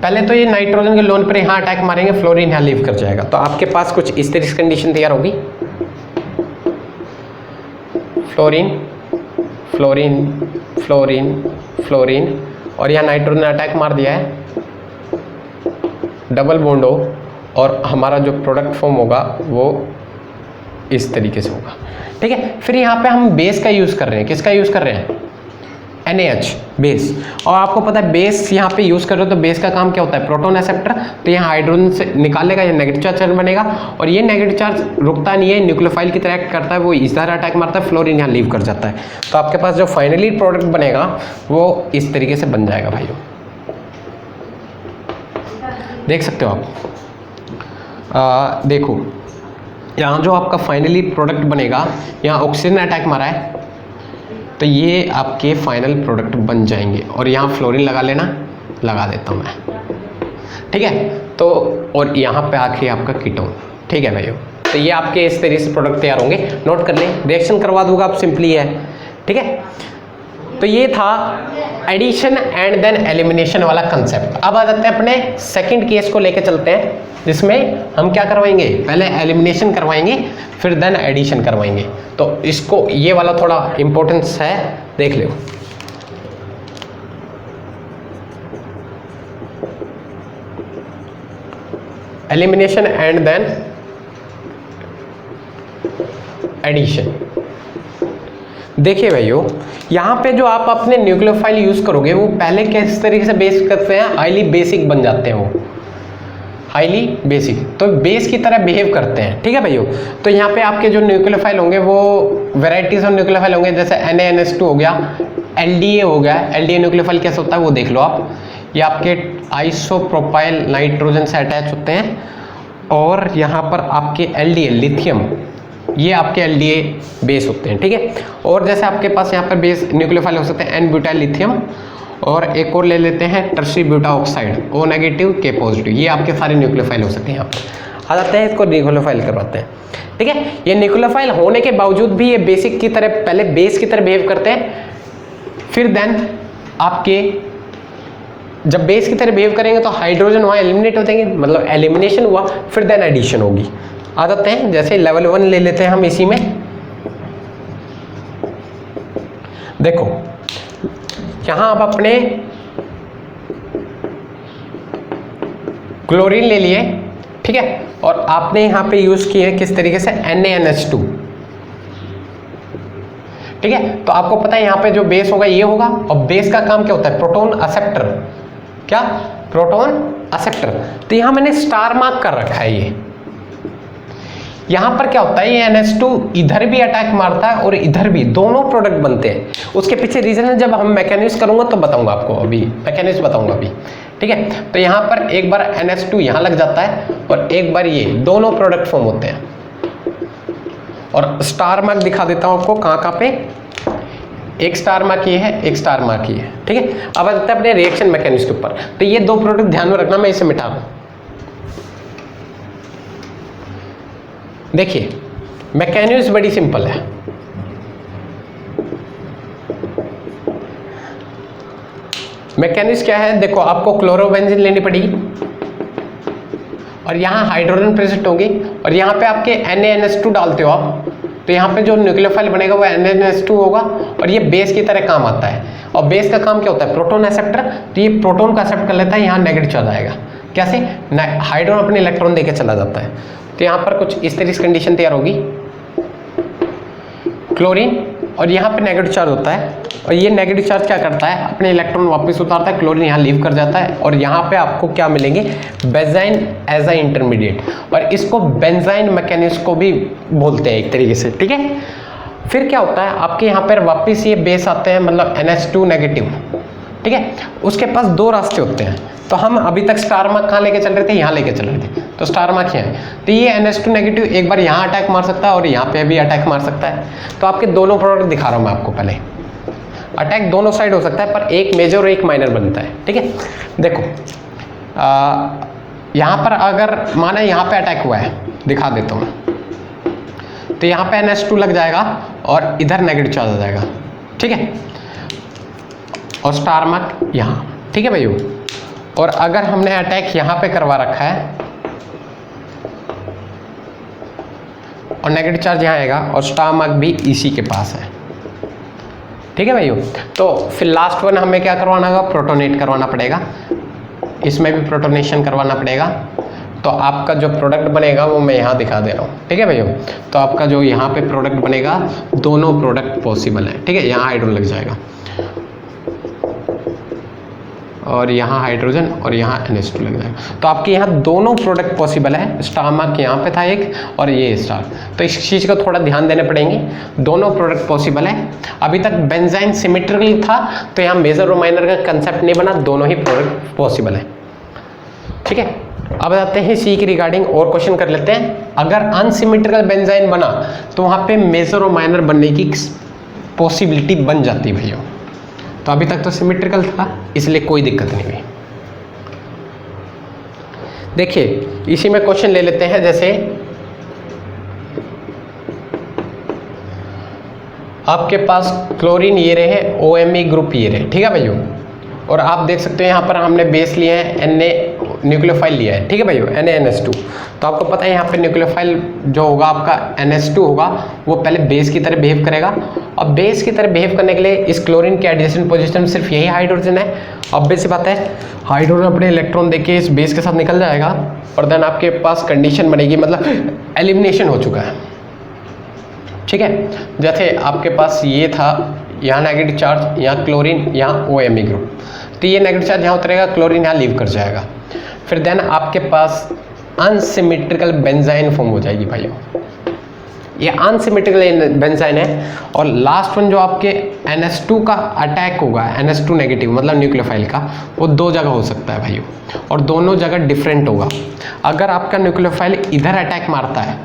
पहले तो ये नाइट्रोजन के लोन पेयर यहाँ अटैक मारेंगे, फ्लोरीन यहाँ लीव कर जाएगा। तो आपके पास कुछ इस तरीके से कंडीशन तैयार होगी, फ्लोरीन फ्लोरीन फ्लोरीन फ्लोरीन और यहाँ नाइट्रोजन अटैक मार दिया है, डबल बॉन्ड हो, और हमारा जो प्रोडक्ट फॉर्म होगा वो इस तरीके से होगा, ठीक है। फिर यहाँ पे हम बेस का यूज़ कर रहे हैं, किसका यूज़ कर रहे हैं, NaH बेस। और आपको पता है बेस यहाँ पे यूज़ कर रहे हो तो बेस का काम क्या होता है, प्रोटॉन एक्सेप्टर। तो यहाँ हाइड्रोजन से निकालेगा, ये नेगेटिव चार्ज बनेगा और ये नेगेटिव चार्ज रुकता नहीं है, न्यूक्लियोफाइल की तरह एक्ट करता है, वो इस तरह अटैक मारता है, फ्लोरीन यहाँ लीव कर जाता है। तो आपके पास जो फाइनली प्रोडक्ट बनेगा वो इस तरीके से बन जाएगा भाइयों, देख सकते हो आप। देखो यहाँ जो आपका फाइनली प्रोडक्ट बनेगा, यहाँ ऑक्सीजन अटैक मारा है तो ये आपके फाइनल प्रोडक्ट बन जाएंगे। और यहाँ फ्लोरीन लगा लेना, लगा देता हूँ मैं, ठीक है। तो और यहाँ पे आखिरी आपका कीटोन, ठीक है भाइयों। तो ये आपके इस तरीके से प्रोडक्ट तैयार होंगे, नोट कर लें, रिएक्शन करवा दूंगा आप, सिंपली है, ठीक है। तो ये था एडिशन एंड देन एलिमिनेशन वाला कंसेप्ट। अब आ जाते हैं अपने सेकंड केस को लेके चलते हैं, जिसमें हम क्या करवाएंगे, पहले एलिमिनेशन करवाएंगे फिर देन एडिशन करवाएंगे। तो इसको ये वाला थोड़ा इंपॉर्टेंस है, देख लो। Elimination and then addition. देखिए भाइयों, यहाँ पे जो आप अपने न्यूक्लियोफाइल यूज करोगे वो पहले किस तरीके से बेस करते हैं, हाईली बेसिक बन जाते हैं, वो हाईली बेसिक, तो बेस की तरह बिहेव करते हैं, ठीक है भाइयों। तो यहाँ पे आपके जो न्यूक्लियोफाइल होंगे वो वेराइटीज ऑफ न्यूक्लियोफाइल होंगे, जैसे NaNH2 हो गया, LDA हो गया। LDA न्यूक्लियोफाइल कैसे होता है वो देख लो आप, ये आपके आइसोप्रोपाइल नाइट्रोजन से अटैच होते हैं। और यहाँ पर आपके LDA लिथियम, ये आपके LDA बेस होते हैं, ठीक है। और जैसे आपके पास यहाँ पर बेस न्यूक्लियोफाइल हो सकते हैं N-ब्यूटाइल लिथियम, और एक और ले लेते हैं tertiary buta oxide, O negative K positive, ये आपके सारे न्यूक्लियोफाइल हो सकते हैं। यहाँ पर आ जाते हैं, इसको न्यूक्लियोफाइल करवाते हैं, ठीक है। ये न्यूक्लियोफाइल होने के बावजूद भी ये बेसिक की तरह, पहले बेस की तरह बिहेव करते हैं, फिर देन आपके जब बेस की तरह बिहेव करेंगे तो हाइड्रोजन वहाँ एलिमिनेट हो जाएंगे, मतलब एलिमिनेशन हुआ, फिर देन एडिशन होगी। आ जाते हैं, जैसे लेवल 1 ले लेते हैं हम इसी में। देखो यहाँ आप अपने क्लोरीन ले लिए, ठीक ठीक है। और आपने यहाँ पे यूज किए हैं किस तरीके से, NaNH2, ठीक है। तो आपको पता है यहाँ पे जो बेस होगा ये होगा, और बेस का काम क्या होता है, प्रोटॉन एक्सेप्टर, क्या, प्रोटॉन एक्सेप्टर। तो यहाँ मैंने स्टार मार्क कर रखा है ये। यहाँ पर क्या होता है, ये NH2 इधर भी अटैक मारता है और इधर भी, दोनों प्रोडक्ट बनते हैं। उसके पीछे रीजन है, जब हम मैकेनिज्म करूंगा तो बताऊंगा आपको, अभी मैकेनिज्म बताऊंगा अभी, ठीक है। तो यहाँ पर एक बार NH2 यहाँ लग जाता है और एक बार ये, दोनों प्रोडक्ट फॉर्म होते हैं। और स्टार मार्क दिखा देता हूँ आपको कहाँ कहाँ पे, एक स्टार मार्क ये है, एक स्टार मार्क ये है, ठीक है। अब आते हैं अपने रिएक्शन मैकेनिज्म के ऊपर। तो ये दो प्रोडक्ट ध्यान में रखना, मैं इसे मिटा दूं। देखिए मैकेनिज्म बड़ी सिंपल है। मैकेनिज्म क्या है, देखो आपको क्लोरोबेंजीन लेनी पड़ेगी और यहाँ हाइड्रोजन प्रेजेंट होंगे, और यहाँ पे आपके NaNH2 डालते हो आप, तो यहाँ पे जो न्यूक्लियोफाइल बनेगा वो NaNH2 होगा, और ये बेस की तरह काम आता है। और बेस का काम क्या होता है, प्रोटॉन एक्सेप्टर। तो ये प्रोटॉन को एक्सेप्ट कर लेता है, यहाँ नेगेटिव चार्ज आएगा, कैसे, हाइड्रोजन अपने इलेक्ट्रॉन देके चला जाता है। तो यहाँ पर कुछ इस तरह की कंडीशन तैयार होगी, क्लोरीन, और यहाँ पे नेगेटिव चार्ज होता है, और ये नेगेटिव चार्ज क्या करता है, अपने इलेक्ट्रॉन वापस उतारता है, क्लोरीन यहाँ लीव कर जाता है, और यहाँ पे आपको क्या मिलेंगे, बेंजाइन एज अ इंटरमीडिएट, और इसको बेंजाइन मैकेनिज्म को भी बोलते हैं एक तरीके से, ठीक है। फिर क्या होता है, आपके यहाँ पर वापस ये बेस आते हैं, मतलब NH2 नेगेटिव, ठीक है। उसके पास दो रास्ते होते हैं। तो हम अभी तक स्टार मार्क कहाँ लेके चल रहे थे, यहाँ लेके चल रहे थे, तो स्टार मार्क यहाँ है। तो ये NH2 नेगेटिव एक बार यहाँ अटैक मार सकता है और यहाँ पे भी अटैक मार सकता है। तो आपके दोनों प्रोडक्ट दिखा रहा हूँ मैं आपको, पहले अटैक दोनों साइड हो सकता है, पर एक मेजर और एक माइनर बनता है, ठीक है। देखो यहाँ पर अगर माना यहाँ पे अटैक हुआ है, दिखा देता हूँ, तो यहाँ पे NH2 लग जाएगा और इधर नेगेटिव चार्ज आ जाएगा, ठीक है, और स्टार मार्क यहाँ, ठीक है भाइयों। और अगर हमने अटैक यहाँ पे करवा रखा है और नेगेटिव चार्ज यहाँ आएगा और स्टार मार्क भी इसी के पास है, ठीक है भाइयों। तो फिर लास्ट वन हमें क्या करवाना होगा, प्रोटोनेट करवाना पड़ेगा, इसमें भी प्रोटोनेशन करवाना पड़ेगा। तो आपका जो प्रोडक्ट बनेगा वो मैं यहाँ दिखा दे रहा हूँ, ठीक है भैया। तो आपका जो यहाँ पे प्रोडक्ट बनेगा, दोनों प्रोडक्ट पॉसिबल है, ठीक है। यहाँ हाइड्रोजन लग जाएगा और यहाँ हाइड्रोजन और यहाँ NH2 लग जाएगा। तो आपके यहाँ दोनों प्रोडक्ट पॉसिबल है। स्टार मार्क यहाँ पे था एक और ये स्टार, तो इस चीज़ को थोड़ा ध्यान देने पड़ेंगे, दोनों प्रोडक्ट पॉसिबल है। अभी तक बेंजाइन सिमेट्रिकल था, तो यहाँ मेजर और माइनर का कंसेप्ट नहीं बना, दोनों ही प्रोडक्ट पॉसिबल है, ठीक है। अब आते हैं सी के रिगार्डिंग और क्वेश्चन कर लेते हैं। अगर अनसिमेट्रिकल बेंजाइन बना तो वहाँ पे मेजर और माइनर बनने की पॉसिबिलिटी बन जाती है भैया। तो अभी तक तो सिमेट्रिकल था, इसलिए कोई दिक्कत नहीं हुई। देखिए इसी में क्वेश्चन ले लेते हैं, जैसे आपके पास क्लोरीन ये रहे, OMe ग्रुप ये रहे, ठीक है भाइयों। और आप देख सकते हैं यहाँ पर हमने बेस लिए हैं, Na न्यूक्लियोफाइल लिया है, ठीक है भाइयों, NaNH2। तो आपको पता है यहाँ पे न्यूक्लियोफाइल जो होगा आपका NH2 होगा, वो पहले बेस की तरह बिहेव करेगा। और बेस की तरह बिहेव करने के लिए इस क्लोरीन के एडजेसेंट पोजीशन में सिर्फ यही हाइड्रोजन है। ऑब्वियस सी बात है, हाइड्रोजन अपने इलेक्ट्रॉन देके इस बेस के साथ निकल जाएगा और देन आपके पास कंडीशन बनेगी, मतलब एलिमिनेशन हो चुका है, ठीक है। जैसे आपके पास ये था, यहाँ नेगेटिव चार्ज, यहाँ क्लोरीन, यहाँ OMe ग्रुप, तो ये नेगेटिव चार्ज यहाँ उतरेगा, क्लोरीन यहाँ लीव कर जाएगा। फिर देन आपके पास अनसिमेट्रिकल बेंजाइन फॉर्म हो जाएगी भाइयों, ये अनसिमेट्रिकल बेंजाइन है। और लास्ट वन जो आपके NH2 का अटैक होगा, NH2 नेगेटिव मतलब न्यूक्लियोफाइल का, वो दो जगह हो सकता है भाइयों, और दोनों जगह डिफरेंट होगा। अगर आपका न्यूक्लियोफाइल इधर अटैक मारता है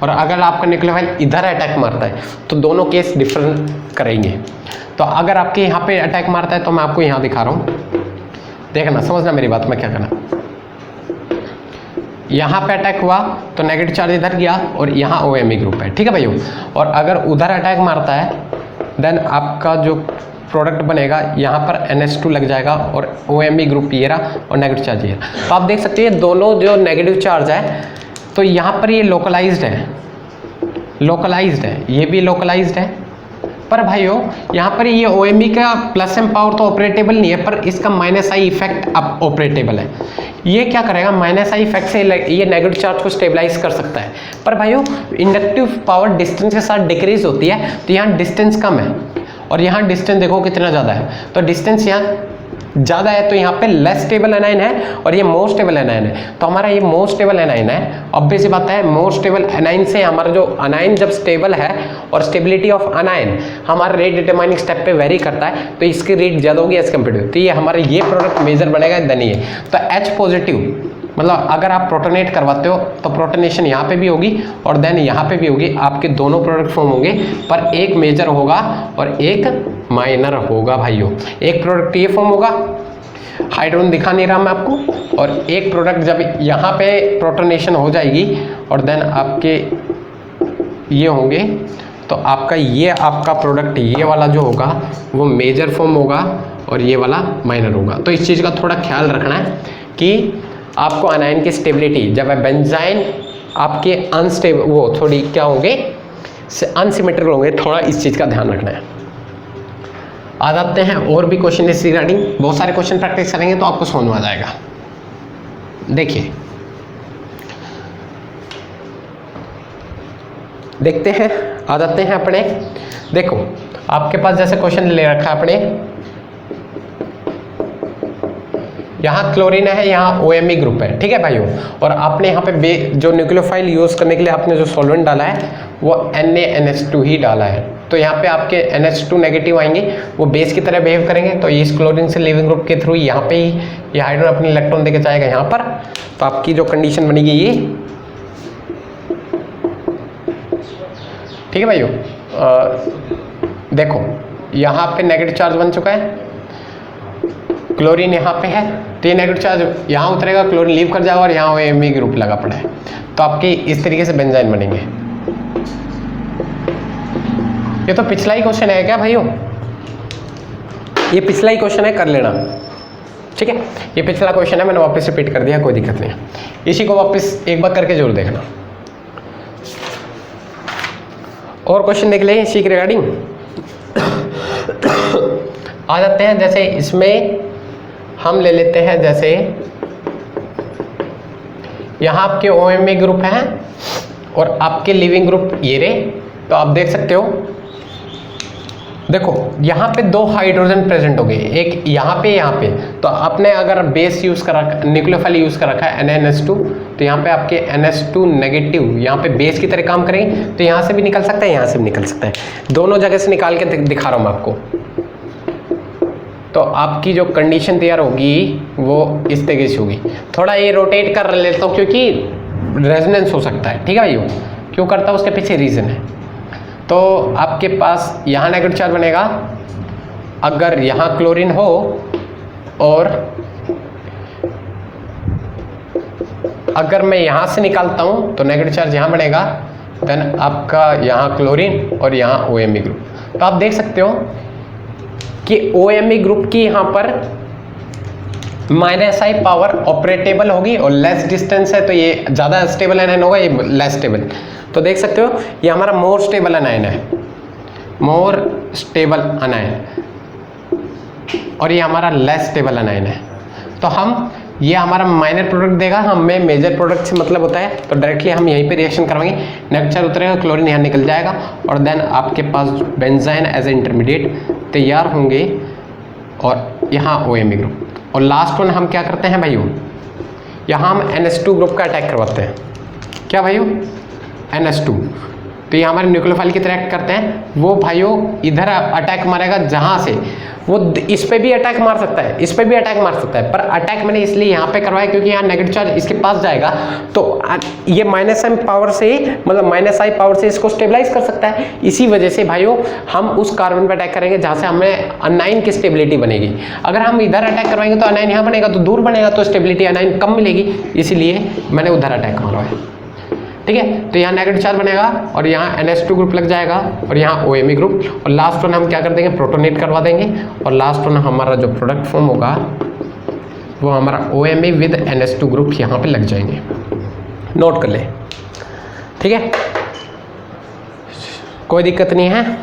और अगर आपका न्यूक्लियोफाइल इधर अटैक मारता है, तो दोनों केस डिफरेंट करेंगे। तो अगर आपके यहाँ पे अटैक मारता है, तो मैं आपको यहाँ दिखा रहा हूँ, देखना, समझना मेरी बात, मैं क्या करना। यहाँ पे अटैक हुआ तो नेगेटिव चार्ज इधर गया और यहाँ OMe ग्रुप है, ठीक है भाइयों। और अगर उधर अटैक मारता है, देन आपका जो प्रोडक्ट बनेगा, यहाँ पर NH2 लग जाएगा और OMe ग्रुप ये रहा और नेगेटिव चार्ज ये रहा। तो आप देख सकते हैं दोनों जो नेगेटिव चार्ज है, तो यहाँ पर ये लोकलाइज्ड है, लोकलाइज्ड है, ये भी लोकलाइज्ड है। पर भाइयों यहाँ पर ये OMe का प्लस एम पावर तो ऑपरेटेबल नहीं है, पर इसका -i इफेक्ट अब ऑपरेटेबल है। ये क्या करेगा, माइनस आई इफेक्ट से ये नेगेटिव चार्ज को स्टेबलाइज कर सकता है। पर भाइयों इंडक्टिव पावर डिस्टेंस के साथ डिक्रीज होती है, तो यहाँ डिस्टेंस कम है और यहाँ डिस्टेंस देखो कितना ज़्यादा है, तो डिस्टेंस यहाँ ज़्यादा है, तो यहाँ पे लेस स्टेबल एनाइन है और ये मोर स्टेबल एनाइन है। तो हमारा ये मोर स्टेबल एनाइन है। ऑब्वियस सी बात है, मोर स्टेबल एनाइन से हमारा जो अनाइन जब स्टेबल है और स्टेबिलिटी ऑफ अनाइन हमारा रेट डिटरमाइनिंग स्टेप पे वेरी करता है, तो इसकी रेट ज़्यादा होगी एज कम्पेयर टू, तो ये हमारा ये प्रोडक्ट मेजर बनेगा देन ये। तो H पॉजिटिव मतलब अगर आप प्रोटोनेट करवाते हो तो प्रोटोनेशन यहाँ पे भी होगी और देन यहाँ पे भी होगी, आपके दोनों प्रोडक्ट फॉर्म होंगे, पर एक मेजर होगा और एक माइनर होगा भाइयों। एक प्रोडक्ट ये फॉर्म होगा, हाइड्रोजन दिखा नहीं रहा मैं आपको, और एक प्रोडक्ट जब यहाँ पे प्रोटोनेशन हो जाएगी और देन आपके ये होंगे, तो आपका प्रोडक्ट ये वाला जो होगा वो मेजर फॉर्म होगा और ये वाला माइनर होगा। तो इस चीज़ का थोड़ा ख्याल रखना है कि आपको अनाइन की स्टेबिलिटी जब बेंजाइन आपके अनस्टेबल वो थोड़ी क्या होंगे, अनसिमेट्रिकल होंगे, थोड़ा इस चीज़ का ध्यान रखना है। आ जाते हैं और भी क्वेश्चन इस रिगार्डिंग, बहुत सारे क्वेश्चन प्रैक्टिस करेंगे तो आपको समझ में आ जाएगा। देखिए देखते हैं, आ जाते हैं अपने, देखो आपके पास जैसे क्वेश्चन ले रखा है अपने, यहाँ क्लोरीन है, यहाँ OMe ग्रुप है, ठीक है भाइयों, और आपने यहाँ पे जो न्यूक्लियोफाइल यूज़ करने के लिए आपने जो सॉल्वेंट डाला है वो NaNH2 ही डाला है। तो यहाँ पे आपके NH2 नेगेटिव आएंगे, वो बेस की तरह बिहेव करेंगे, तो इस क्लोरीन से लिविंग ग्रुप के थ्रू यहाँ पे ही ये हाइड्रोजन अपने इलेक्ट्रॉन देके जाएगा यहाँ पर। तो आपकी जो कंडीशन बनेगी ये, ठीक है भाइयों। देखो यहाँ पे नेगेटिव चार्ज बन चुका है, क्लोरीन यहाँ पे है, तो ये नेगेटिव चार्ज यहाँ उतरेगा, क्लोरीन लीव कर जाएगा और यहाँ OMe ग्रुप लगा पड़ा है। तो आपकी इस तरीके से बेंजाइन बनेंगे। ये तो पिछला ही क्वेश्चन है क्या भाइयों, ये पिछला ही क्वेश्चन है, कर लेना, ठीक है। ये पिछला क्वेश्चन है, मैंने वापस रिपीट कर दिया, कोई दिक्कत नहीं है। इसी को वापस एक बार करके जरूर देखना। और क्वेश्चन देख लें इसी के रिगार्डिंग। आ जाते हैं, जैसे इसमें हम ले लेते हैं, जैसे यहाँ आपके OMe ग्रुप हैं और आपके लिविंग ग्रुप ये रे, तो आप देख सकते हो, देखो यहाँ पे दो हाइड्रोजन प्रेजेंट हो गए, एक यहाँ पे, तो आपने अगर बेस यूज़ कर रखा, न्यूक्लियोफाइल यूज़ कर रखा है NaNH2, तो यहाँ पे आपके NH2 नेगेटिव यहाँ पे बेस की तरह काम करेंगे, तो यहाँ से भी निकल सकता है, यहाँ से भी निकल सकता है, दोनों जगह से निकाल के दिखा रहा हूँ मैं आपको। तो आपकी जो कंडीशन तैयार होगी वो इस तरीके से होगी। थोड़ा ये रोटेट कर लेता हूँ क्योंकि रेजोनेंस हो सकता है, ठीक है भाइयों, क्यों करता हूँ उसके पीछे रीज़न है। तो आपके पास यहाँ नेगेटिव चार्ज बनेगा अगर यहाँ क्लोरीन हो, और अगर मैं यहाँ से निकालता हूँ तो नेगेटिव चार्ज यहाँ बनेगा, देन आपका यहाँ क्लोरीन और यहाँ OMe ग्रुप। तो आप देख सकते हो कि OMe ग्रुप की यहाँ पर -i पावर ऑपरेटेबल होगी और लेस डिस्टेंस है, तो ये ज़्यादा स्टेबल एनाइन होगा, ये लेस स्टेबल। तो देख सकते हो ये हमारा मोर स्टेबल एनाइन है, मोर स्टेबल एनाइन, और ये हमारा लेस स्टेबल एनाइन है। तो हम ये हमारा माइनर प्रोडक्ट देगा, हमें मेजर प्रोडक्ट से मतलब होता है, तो डायरेक्टली हम यहीं पे रिएक्शन करवाएंगे, नेगेटिव चार्ज उतरेगा, क्लोरीन यहाँ निकल जाएगा और देन आपके पास बेंजाइन एज ए इंटरमीडिएट तैयार होंगे और यहाँ OMe ग्रुप। और लास्ट वन हम क्या करते हैं भाइयों, यहाँ हम NH2 ग्रुप का अटैक करवाते हैं। क्या भाइयों, NH2, तो ये हमारे न्यूक्लियोफाइल की तरह एक्ट करते हैं। वो भाइयों इधर अटैक मारेगा, जहाँ से वो इस पे भी अटैक मार सकता है, इस पे भी अटैक मार सकता है, पर अटैक मैंने इसलिए यहाँ पे करवाया क्योंकि यहाँ नेगेटिव चार्ज इसके पास जाएगा, तो ये -m पावर से, मतलब -i पावर से इसको स्टेबलाइज कर सकता है। इसी वजह से भाइयों हम उस कार्बन पे अटैक करेंगे जहाँ से हमें अनाइन की स्टेबिलिटी बनेगी। अगर हम इधर अटैक करवाएंगे तो अनाइन यहाँ बनेगा, तो दूर बनेगा, तो स्टेबिलिटी अनाइन कम मिलेगी, इसीलिए मैंने उधर अटैक मारवाया, ठीक है। तो यहाँ नेगेटिव चार्ज बनेगा और यहाँ NH2 ग्रुप लग जाएगा और यहाँ OMe ग्रुप, और लास्ट वन हम क्या कर देंगे, प्रोटोनेट करवा देंगे, और लास्ट वन हमारा जो प्रोडक्ट फॉर्म होगा वो हमारा OMe विद NH2 ग्रुप यहाँ पे लग जाएंगे। नोट कर ले, ठीक है, कोई दिक्कत नहीं है।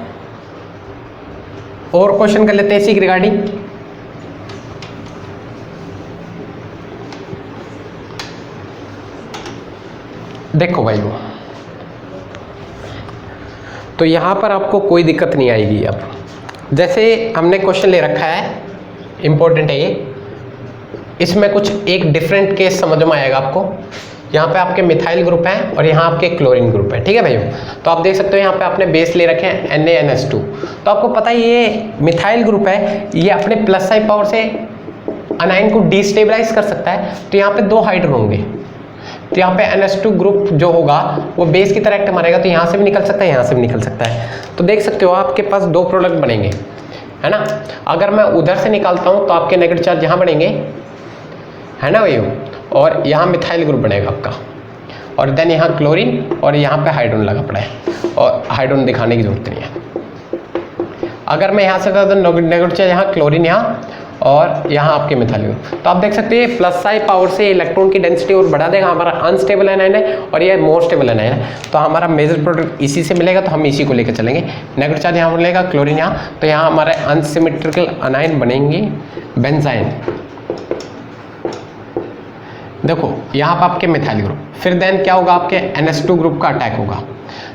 और क्वेश्चन कर लेते हैं इसी रिगार्डिंग। देखो भाइयों, तो यहाँ पर आपको कोई दिक्कत नहीं आएगी। अब जैसे हमने क्वेश्चन ले रखा है, इंपॉर्टेंट है ये, इसमें कुछ एक डिफरेंट केस समझ में आएगा आपको। यहाँ पे आपके मिथाइल ग्रुप हैं और यहाँ आपके क्लोरीन ग्रुप है, ठीक है भाइयों। तो आप देख सकते हो यहाँ पे आपने बेस ले रखे हैं NaNH2। तो आपको पता है ये मिथाइल ग्रुप है, ये अपने प्लस साइड पावर से अनाइन को डिस्टेबलाइज कर सकता है। तो यहाँ पे 2 हाइड्रोजन होंगे, तो यहाँ पे NH2 ग्रुप जो होगा वो बेस की तरह एक्ट मारेगा, तो यहाँ से भी निकल सकता है, यहाँ से भी निकल सकता है। तो देख सकते हो आपके पास 2 प्रोडक्ट बनेंगे, है ना। अगर मैं उधर से निकालता हूँ तो आपके नेगेटिव चार्ज यहाँ बनेंगे, है ना भैया, और यहाँ मिथाइल ग्रुप बनेगा आपका, और देन यहाँ क्लोरीन और यहाँ पे हाइड्रोजन लगा पड़ा है, और हाइड्रोजन दिखाने की जरूरत नहीं है। अगर मैं यहाँ से करता हूँ नेगेटिव चार्ज यहाँ क्लोरीन यहाँ और यहाँ आपके मिथाइल ग्रुप, तो आप देख सकते हैं प्लस साइड पावर से इलेक्ट्रॉन की डेंसिटी और बढ़ा देगा। हमारा अनस्टेबल एनाइन है और ये मोर स्टेबल एनाइन है, तो हमारा मेजर प्रोडक्ट इसी से मिलेगा, तो हम इसी को लेकर चलेंगे। नेगेटिव चार्ज यहाँ मिलेगा क्लोरीन यहाँ, तो यहाँ हमारे अनसिमेट्रिकल अनाइन बनेंगे बेंजाइन। देखो यहाँ पर आपके मिथाइल ग्रुप, फिर देन क्या होगा, आपके NH2 ग्रुप का अटैक होगा।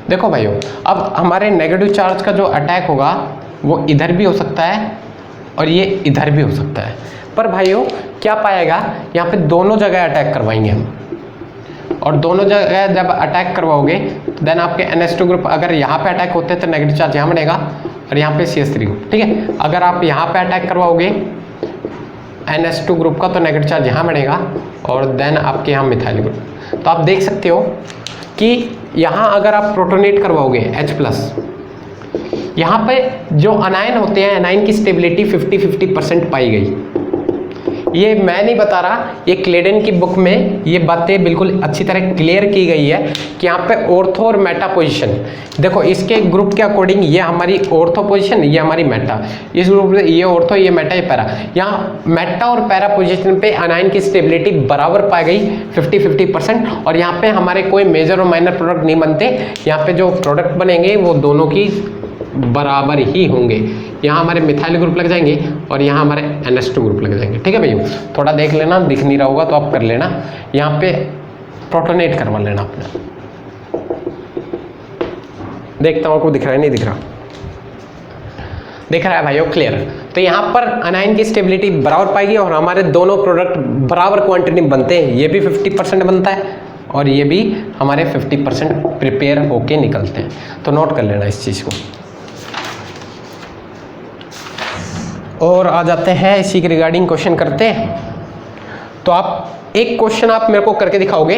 देखो भाइयों, अब हमारे नेगेटिव चार्ज का जो अटैक होगा वो इधर भी हो सकता है और ये इधर भी हो सकता है, पर भाइयों क्या पाएगा, यहाँ पे दोनों जगह अटैक करवाएंगे हम, और दोनों जगह जब अटैक करवाओगे तो देन आपके NH2 ग्रुप अगर यहाँ पे अटैक होते हैं तो नेगेटिव चार्ज यहाँ बनेगा और यहाँ पे CH3 ग्रुप, ठीक है। अगर आप यहाँ पे अटैक करवाओगे NH2 ग्रुप का तो नेगेटिव चार्ज यहाँ बनेगा और देन आपके यहाँ मिथाइल ग्रुप। तो आप देख सकते हो कि यहाँ अगर आप प्रोटोनेट करवाओगे H+, यहाँ पे जो अनायन होते हैं, अनायन की स्टेबिलिटी 50-50% पाई गई। ये मैं नहीं बता रहा, ये क्लेडन की बुक में ये बातें बिल्कुल अच्छी तरह क्लियर की गई है कि यहाँ पे ऑर्थो और मेटा पोजीशन, देखो इसके ग्रुप के अकॉर्डिंग ये हमारी ऑर्थो पोजीशन, ये हमारी मेटा, इस ग्रुप में ये ऑर्थो, ये मेटा, ये पैरा। यहाँ मेटा और पैरा पोजीशन पे अनायन की स्टेबिलिटी बराबर पाई गई 50-50%, और यहाँ पे हमारे कोई मेजर और माइनर प्रोडक्ट नहीं बनते। यहाँ पे जो प्रोडक्ट बनेंगे वो दोनों की बराबर ही होंगे। यहाँ हमारे मिथाइल ग्रुप लग जाएंगे और यहाँ हमारे NH2 ग्रुप लग जाएंगे, ठीक है भैया। थोड़ा देख लेना, दिख नहीं रहा होगा तो आप कर लेना, यहाँ पे प्रोटोनेट करवा लेना अपने। देखता हूँ आपको दिख रहा है, नहीं दिख रहा, दिख रहा है भाइयों, क्लियर। तो यहाँ पर अनायन की स्टेबिलिटी बराबर पाएगी और हमारे दोनों प्रोडक्ट बराबर क्वांटिटी में बनते हैं। ये भी 50% बनता है और ये भी हमारे 50% प्रिपेयर होके निकलते हैं। तो नोट कर लेना इस चीज़ को। और आ जाते हैं इसी के रिगार्डिंग क्वेश्चन करते हैं। तो आप एक क्वेश्चन आप मेरे को करके दिखाओगे,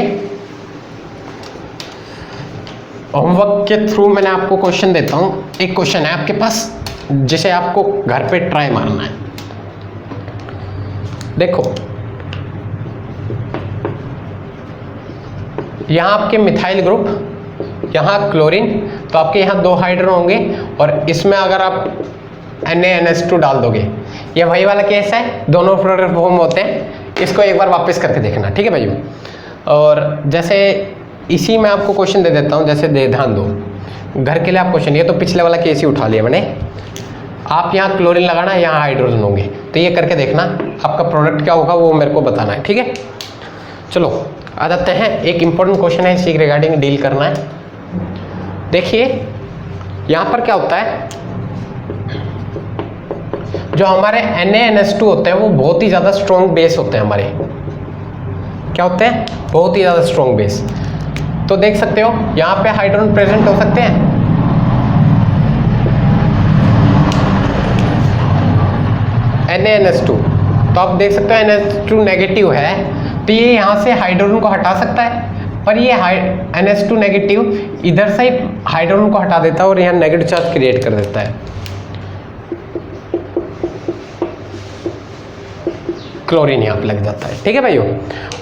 होमवर्क के थ्रू मैंने आपको क्वेश्चन देता हूं। एक क्वेश्चन है आपके पास जिसे आपको घर पे ट्राई मारना है। देखो यहां आपके मिथाइल ग्रुप, यहां क्लोरीन, तो आपके यहां 2 हाइड्रोजन होंगे और इसमें अगर आप NaNH2 डाल दोगे, ये वही वाला केस है, दोनों प्रोडक्ट फॉर्म होते हैं। इसको एक बार वापस करके देखना, ठीक है भाइयों। और जैसे इसी में आपको क्वेश्चन दे देता हूँ, जैसे दे ध्यान दो घर के लिए आप क्वेश्चन, ये तो पिछले वाला केस ही उठा लिया मैंने। आप यहाँ क्लोरीन लगाना, यहाँ हाइड्रोजन होंगे, तो ये करके देखना आपका प्रोडक्ट क्या होगा वो मेरे को बताना है, ठीक है। चलो आ जाते हैं, एक इंपॉर्टेंट क्वेश्चन है, इसी के रिगार्डिंग डील करना है। देखिए यहाँ पर क्या होता है, जो हमारे NaNH2 होते हैं वो बहुत ही ज़्यादा स्ट्रॉन्ग बेस होते हैं हमारे। क्या होते हैं? बहुत ही ज़्यादा स्ट्रॉन्ग बेस। तो देख सकते हो यहाँ पे हाइड्रोजन प्रेजेंट हो सकते हैं, NaNH2। तो आप देख सकते हो NH2 नेगेटिव है, तो ये यहाँ से हाइड्रोजन को हटा सकता है, पर ये NH2 नेगेटिव इधर से हाइड्रोजन को हटा देता है और यहाँ नेगेटिव चार्ज क्रिएट कर देता है। क्लोरीन यहाँ पे लग जाता है, ठीक है भाइयों।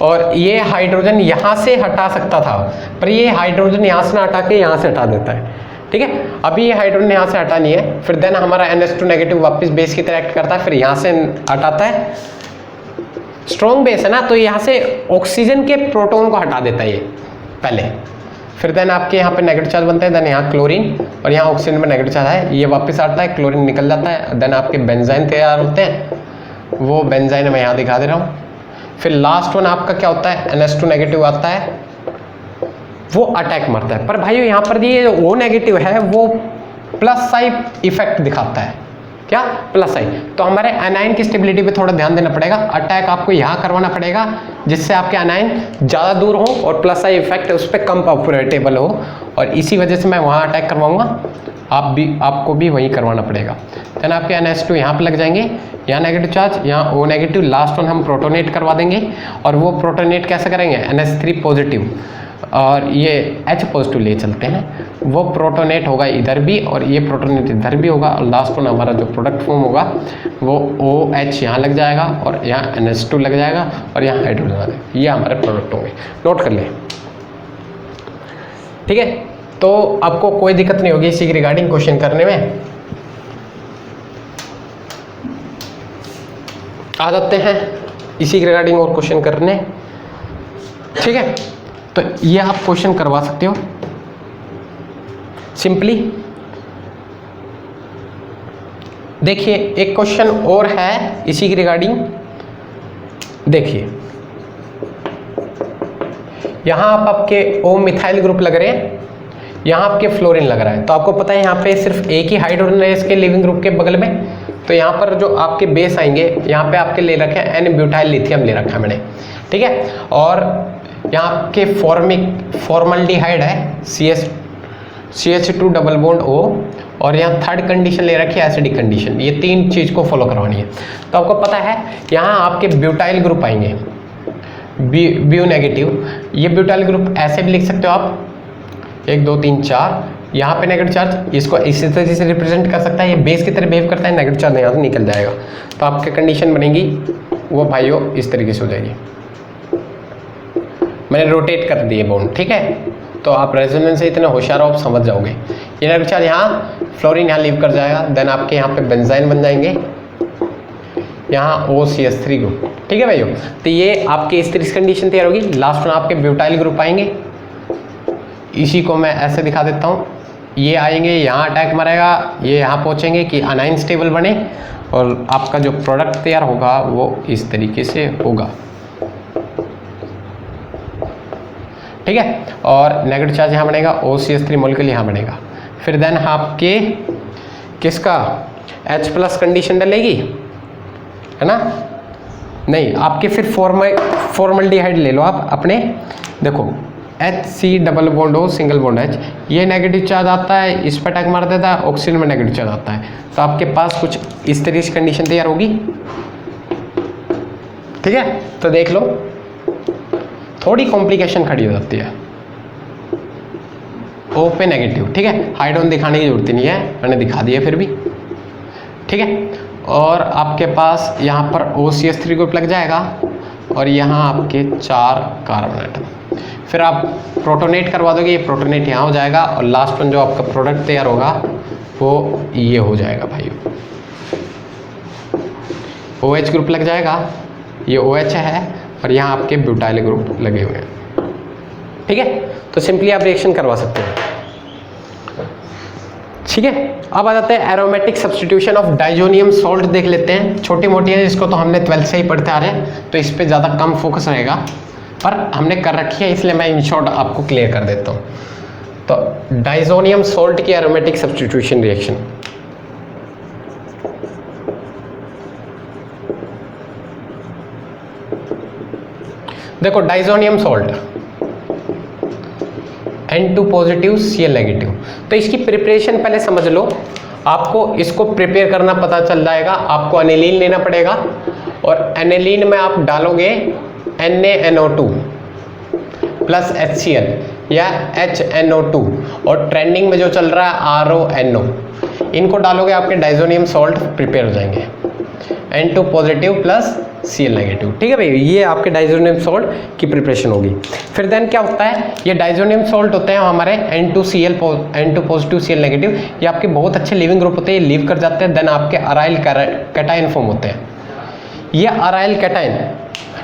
और ये हाइड्रोजन यहाँ से हटा सकता था, पर ये हाइड्रोजन यहाँ से ना हटा के यहाँ से हटा देता है, ठीक है। अभी ये हाइड्रोजन यहाँ से हटा नहीं है, फिर देन हमारा NH2 नेगेटिव वापस बेस की तरह एक्ट करता है, फिर यहाँ से हटाता है। स्ट्रॉन्ग बेस है ना, तो यहाँ से ऑक्सीजन के प्रोटॉन को हटा देता है ये पहले, फिर देन आपके यहाँ पे नेगेटिव चार्ज बनता है, देन यहाँ क्लोरीन और यहाँ ऑक्सीजन में नेगेटिव चार्ज है, ये वापस आता है, क्लोरीन निकल जाता है, देन आपके बेंजाइन तैयार होते हैं। वो बेंजाइन मैं यहाँ दिखा दे रहा हूँ। फिर लास्ट वन आपका क्या होता है, NH2 नेगेटिव आता है वो अटैक मारता है। पर भाइयों यहाँ पर ये O नेगेटिव है वो प्लस साइन इफेक्ट दिखाता है। क्या? Plus sign. तो हमारे एनाइन की स्टेबिलिटी पे थोड़ा ध्यान देना पड़ेगा। अटैक आपको यहाँ करवाना पड़ेगा जिससे आपके एनाइन ज़्यादा दूर हो और प्लस साइन इफेक्ट उस पर कम ऑपरेटेबल हो, और इसी वजह से मैं वहाँ अटैक करवाऊंगा, आपको भी वहीं करवाना पड़ेगा। देन आपके NH2 यहाँ पे लग जाएंगे, यहाँ नेगेटिव चार्ज, यहाँ O नेगेटिव, लास्ट वन हम प्रोटोनेट करवा देंगे। और वो प्रोटोनेट कैसे करेंगे? NH3 पॉजिटिव और ये H पॉजिटिव ले चलते हैं, वो प्रोटोनेट होगा इधर भी और ये प्रोटोनेट इधर भी होगा, और लास्ट वन हमारा जो प्रोडक्ट फॉर्म होगा वो OH यहाँ लग जाएगा और यहाँ NH2 लग जाएगा और यहाँ हाइड्रोजन आ जाएगा। ये हमारे प्रोडक्ट होंगे, नोट कर लें। ठीक है, तो आपको कोई दिक्कत नहीं होगी इसी के रिगार्डिंग क्वेश्चन करने में। आ जाते हैं इसी के रिगार्डिंग और क्वेश्चन करने। ठीक है, तो ये आप क्वेश्चन करवा सकते हो सिंपली। देखिए एक क्वेश्चन और है इसी के रिगार्डिंग। देखिए यहां आपके O मिथाइल ग्रुप लग रहे हैं, यहाँ आपके फ्लोरीन लग रहा है। तो आपको पता है यहाँ पे सिर्फ एक ही हाइड्रोजन है इसके लिविंग ग्रुप के बगल में। तो यहाँ पर जो आपके बेस आएंगे, यहाँ पे आपके ले रखे हैं N ब्यूटाइल लिथियम ले रखा है मैंने। ठीक है, और यहाँ आपके फॉर्मल्डिहाइड है CH2 डबल बॉन्ड O, और यहाँ थर्ड कंडीशन ले रखी है एसिडिक कंडीशन। ये तीन चीज़ को फॉलो करवानी है। तो आपको पता है यहाँ आपके ब्यूटाइल ग्रुप आएंगे, ब्यू नेगेटिव। ये ब्यूटाइल ग्रुप ऐसे भी लिख सकते हो आप, 1 2 3 4, यहाँ पे नेगेटिव चार्ज, इसको इसी तरीके से रिप्रेजेंट कर सकता है। ये बेस की तरह बिहेव करता है, नेगेटिव चार्ज यहाँ से निकल जाएगा। तो आपकी कंडीशन बनेगी वो भाइयों इस तरीके से हो जाएगी। मैंने रोटेट कर दिए बॉन्ड। ठीक है, तो आप रेजोनेंस से इतने होशियार हो आप समझ जाओगे। ये नेगेटिव चार्ज यहाँ, फ्लोरीन यहाँ लीव कर जाएगा। देन आपके यहाँ पे बेंजाइन बन जाएंगे, यहाँ OCH3 ग्रुप। ठीक है भाइयों, तो ये आपकी इस तरीके से कंडीशन तैयार होगी। लास्ट में आपके ब्यूटाइल ग्रुप आएंगे, इसी को मैं ऐसे दिखा देता हूँ। ये आएंगे, यहाँ अटैक मारेगा, ये यहाँ पहुँचेंगे कि अनाइन स्टेबल बने, और आपका जो प्रोडक्ट तैयार होगा वो इस तरीके से होगा। ठीक है, और नेगेटिव चार्ज यहाँ बनेगा, OCH3 मॉलिक्यूल यहाँ बनेगा। फिर देन आपके किसका H+ कंडीशन डलेगी, है ना? नहीं, आपके फिर फॉर्मल्डिहाइड ले लो आप अपने। देखो HC double bond O single bond H, ये नेगेटिव चार्ज आता है, इस पर अटैक मार देता है, ऑक्सीजन में नेगेटिव चार्ज आता है। तो आपके पास कुछ इस तरीके से कंडीशन तैयार होगी। ठीक है, तो देख लो थोड़ी कॉम्प्लिकेशन खड़ी हो जाती है। O पे नेगेटिव, ठीक है, हाइड्रोजन दिखाने की जरूरत नहीं है, मैंने दिखा दिया फिर भी। ठीक है, और आपके पास यहाँ पर OCH3 ग्रुप लग जाएगा और यहाँ आपके 4 कार्बन एटम। फिर आप प्रोटोनेट करवा दोगे, ये प्रोटोनेट यहाँ हो जाएगा, और लास्ट वन जो आपका प्रोडक्ट तैयार होगा वो ये हो जाएगा भाई। OH ग्रुप लग जाएगा, ये OH है, और यहाँ आपके ब्यूटाइल ग्रुप लगे हुए हैं। ठीक है, तो सिंपली आप रिएक्शन करवा सकते हैं। ठीक है, अब आ जाते हैं aromatic substitution of diazonium salt देख लेते हैं। छोटी मोटी है, इसको तो हमने 12th से ही पढ़ते आ रहे हैं, तो इस पे ज़्यादा कम फोकस रहेगा, पर हमने कर रखी है इसलिए मैं इन शॉर्ट आपको क्लियर कर देता हूँ। तो डाइजोनियम सॉल्ट की एरोमेटिक सब्स्टिट्यूशन रिएक्शन, देखो diazonium salt N2 positive Cl negative. तो इसकी प्रिपरेशन पहले समझ लो, आपको इसको प्रिपेयर करना पता चल जाएगा। आपको एनिलीन लेना पड़ेगा, और एनिलीन में आप डालोगे NaNO2 प्लस HCl या HNO2, और ट्रेंडिंग में जो चल रहा है RONO, इनको डालोगे आपके डाइजोनियम सॉल्ट प्रिपेयर हो जाएंगे, N2 positive plus Cl negative. ठीक है भाई, ये आपके डाइजोनियम सॉल्ट की प्रिपरेशन होगी। फिर देन क्या होता है, ये डाइजोनियम सॉल्ट होते हैं हमारे N2 पॉजिटिव Cl नेगेटिव, ये आपके बहुत अच्छे लिविंग ग्रुप होते हैं, ये लीव कर जाते हैं। देन आपके अराइल कैटायन फॉर्म होते हैं, ये अराइल कैटायन।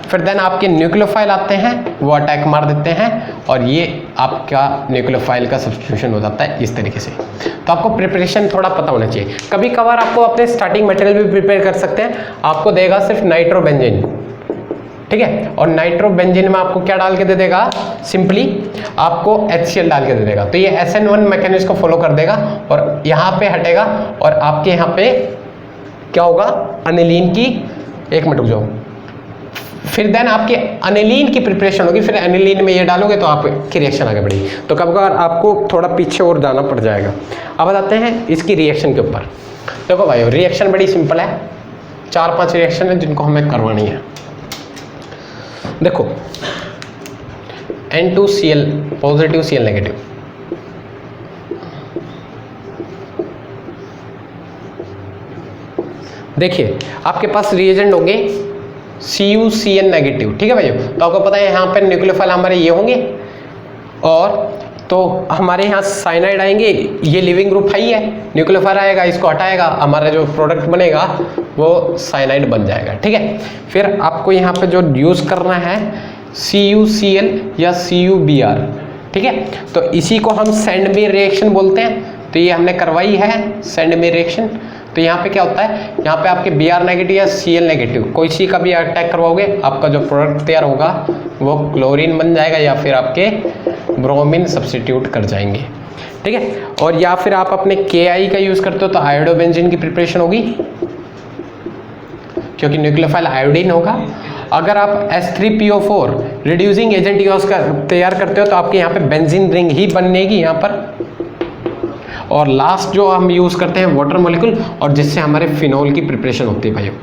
फिर देन आपके न्यूक्लियोफाइल आते हैं, वो अटैक मार देते हैं, और ये आपका न्यूक्लियोफाइल का सब्स्टिट्यूशन हो जाता है इस तरीके से। तो आपको प्रिपरेशन थोड़ा पता होना चाहिए। कभी कभार आपको अपने स्टार्टिंग मटेरियल भी प्रिपेयर कर सकते हैं, आपको देगा सिर्फ नाइट्रोबेंजीन, ठीक है। और नाइट्रोबेंजीन में आपको क्या डाल के दे देगा, सिंपली आपको HCl डाल के दे देगा। तो ये SN1 मैकेनिज्म को फॉलो कर देगा और यहाँ पे हटेगा और आपके यहाँ पे क्या होगा, अनिलीन की, एक मिनट रुक जाओ, फिर देन आपके अनिलीन की प्रिपरेशन होगी, फिर अनिलीन में ये डालोगे तो आपकी रिएक्शन आगे बढ़ेगी। तो कब कभार आपको थोड़ा पीछे और जाना पड़ जाएगा। अब बताते हैं इसकी रिएक्शन के ऊपर। देखो भाई रिएक्शन बड़ी सिंपल है, 4-5 रिएक्शन है जिनको हमें करवानी है। देखो N2Cl पॉजिटिव, Cl नेगेटिव, देखिए आपके पास रिएजेंट होंगे CuCl नेगेटिव, ठीक है भाई। तो आपको पता है यहाँ पर न्यूक्लियोफाइल हमारे ये होंगे और तो हमारे यहाँ साइनाइड आएंगे, ये लिविंग ग्रुप हाई है, न्यूक्लियोफाइल आएगा, इसको हटाएगा, हमारा जो प्रोडक्ट बनेगा वो साइनाइड बन जाएगा, ठीक है। फिर आपको यहाँ पे जो यूज़ करना है CuCl या CuBr, ठीक है। तो इसी को हम सैंडमेयर रिएक्शन बोलते हैं। तो ये हमने करवाई है सैंडमेयर रिएक्शन। तो यहाँ पे क्या होता है, यहाँ पे आपके Br नेगेटिव या Cl नेगेटिव कोई सी का भी अटैक करवाओगे, आपका जो प्रोडक्ट तैयार होगा वो क्लोरीन बन जाएगा या फिर आपके ब्रोमीन सब्स्टिट्यूट कर जाएंगे, ठीक है। और या फिर आप अपने Ki का यूज़ करते हो तो आयोडोबेंजीन की प्रिपरेशन होगी क्योंकि न्यूक्लियोफाइल आयोडीन होगा। अगर आप H3PO4 रिड्यूसिंग एजेंट यूज कर तैयार करते हो तो आपके यहाँ पे बेंजीन रिंग ही बनेगी यहाँ पर। और लास्ट जो हम यूज़ करते हैं वाटर मॉलिक्यूल, और जिससे हमारे फिनॉल की प्रिपरेशन होती है भाइयों।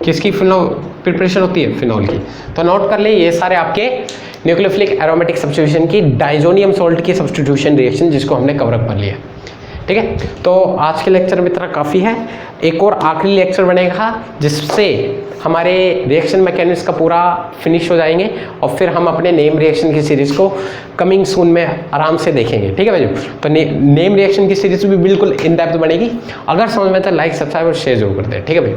किसकी फिनॉल प्रिपरेशन होती है, फिनॉल की। तो नोट कर ले ये सारे आपके न्यूक्लियोफिलिक एरोमेटिक सब्स्टिट्यूशन की डाइजोनियम सॉल्ट की सब्स्टिट्यूशन रिएक्शन जिसको हमने कवर अप कर लिया, ठीक है। तो आज के लेक्चर में इतना काफ़ी है। एक और आखिरी लेक्चर बनेगा जिससे हमारे रिएक्शन मैकेनिज्म का पूरा फिनिश हो जाएंगे और फिर हम अपने नेम रिएक्शन की सीरीज़ को कमिंग सून में आराम से देखेंगे, ठीक है भाई। तो नेम रिएक्शन की सीरीज़ भी बिल्कुल इन डेप्थ बनेगी। अगर समझ में तो लाइक, सब्सक्राइब और शेयर जरूर करते हैं, ठीक है भाई।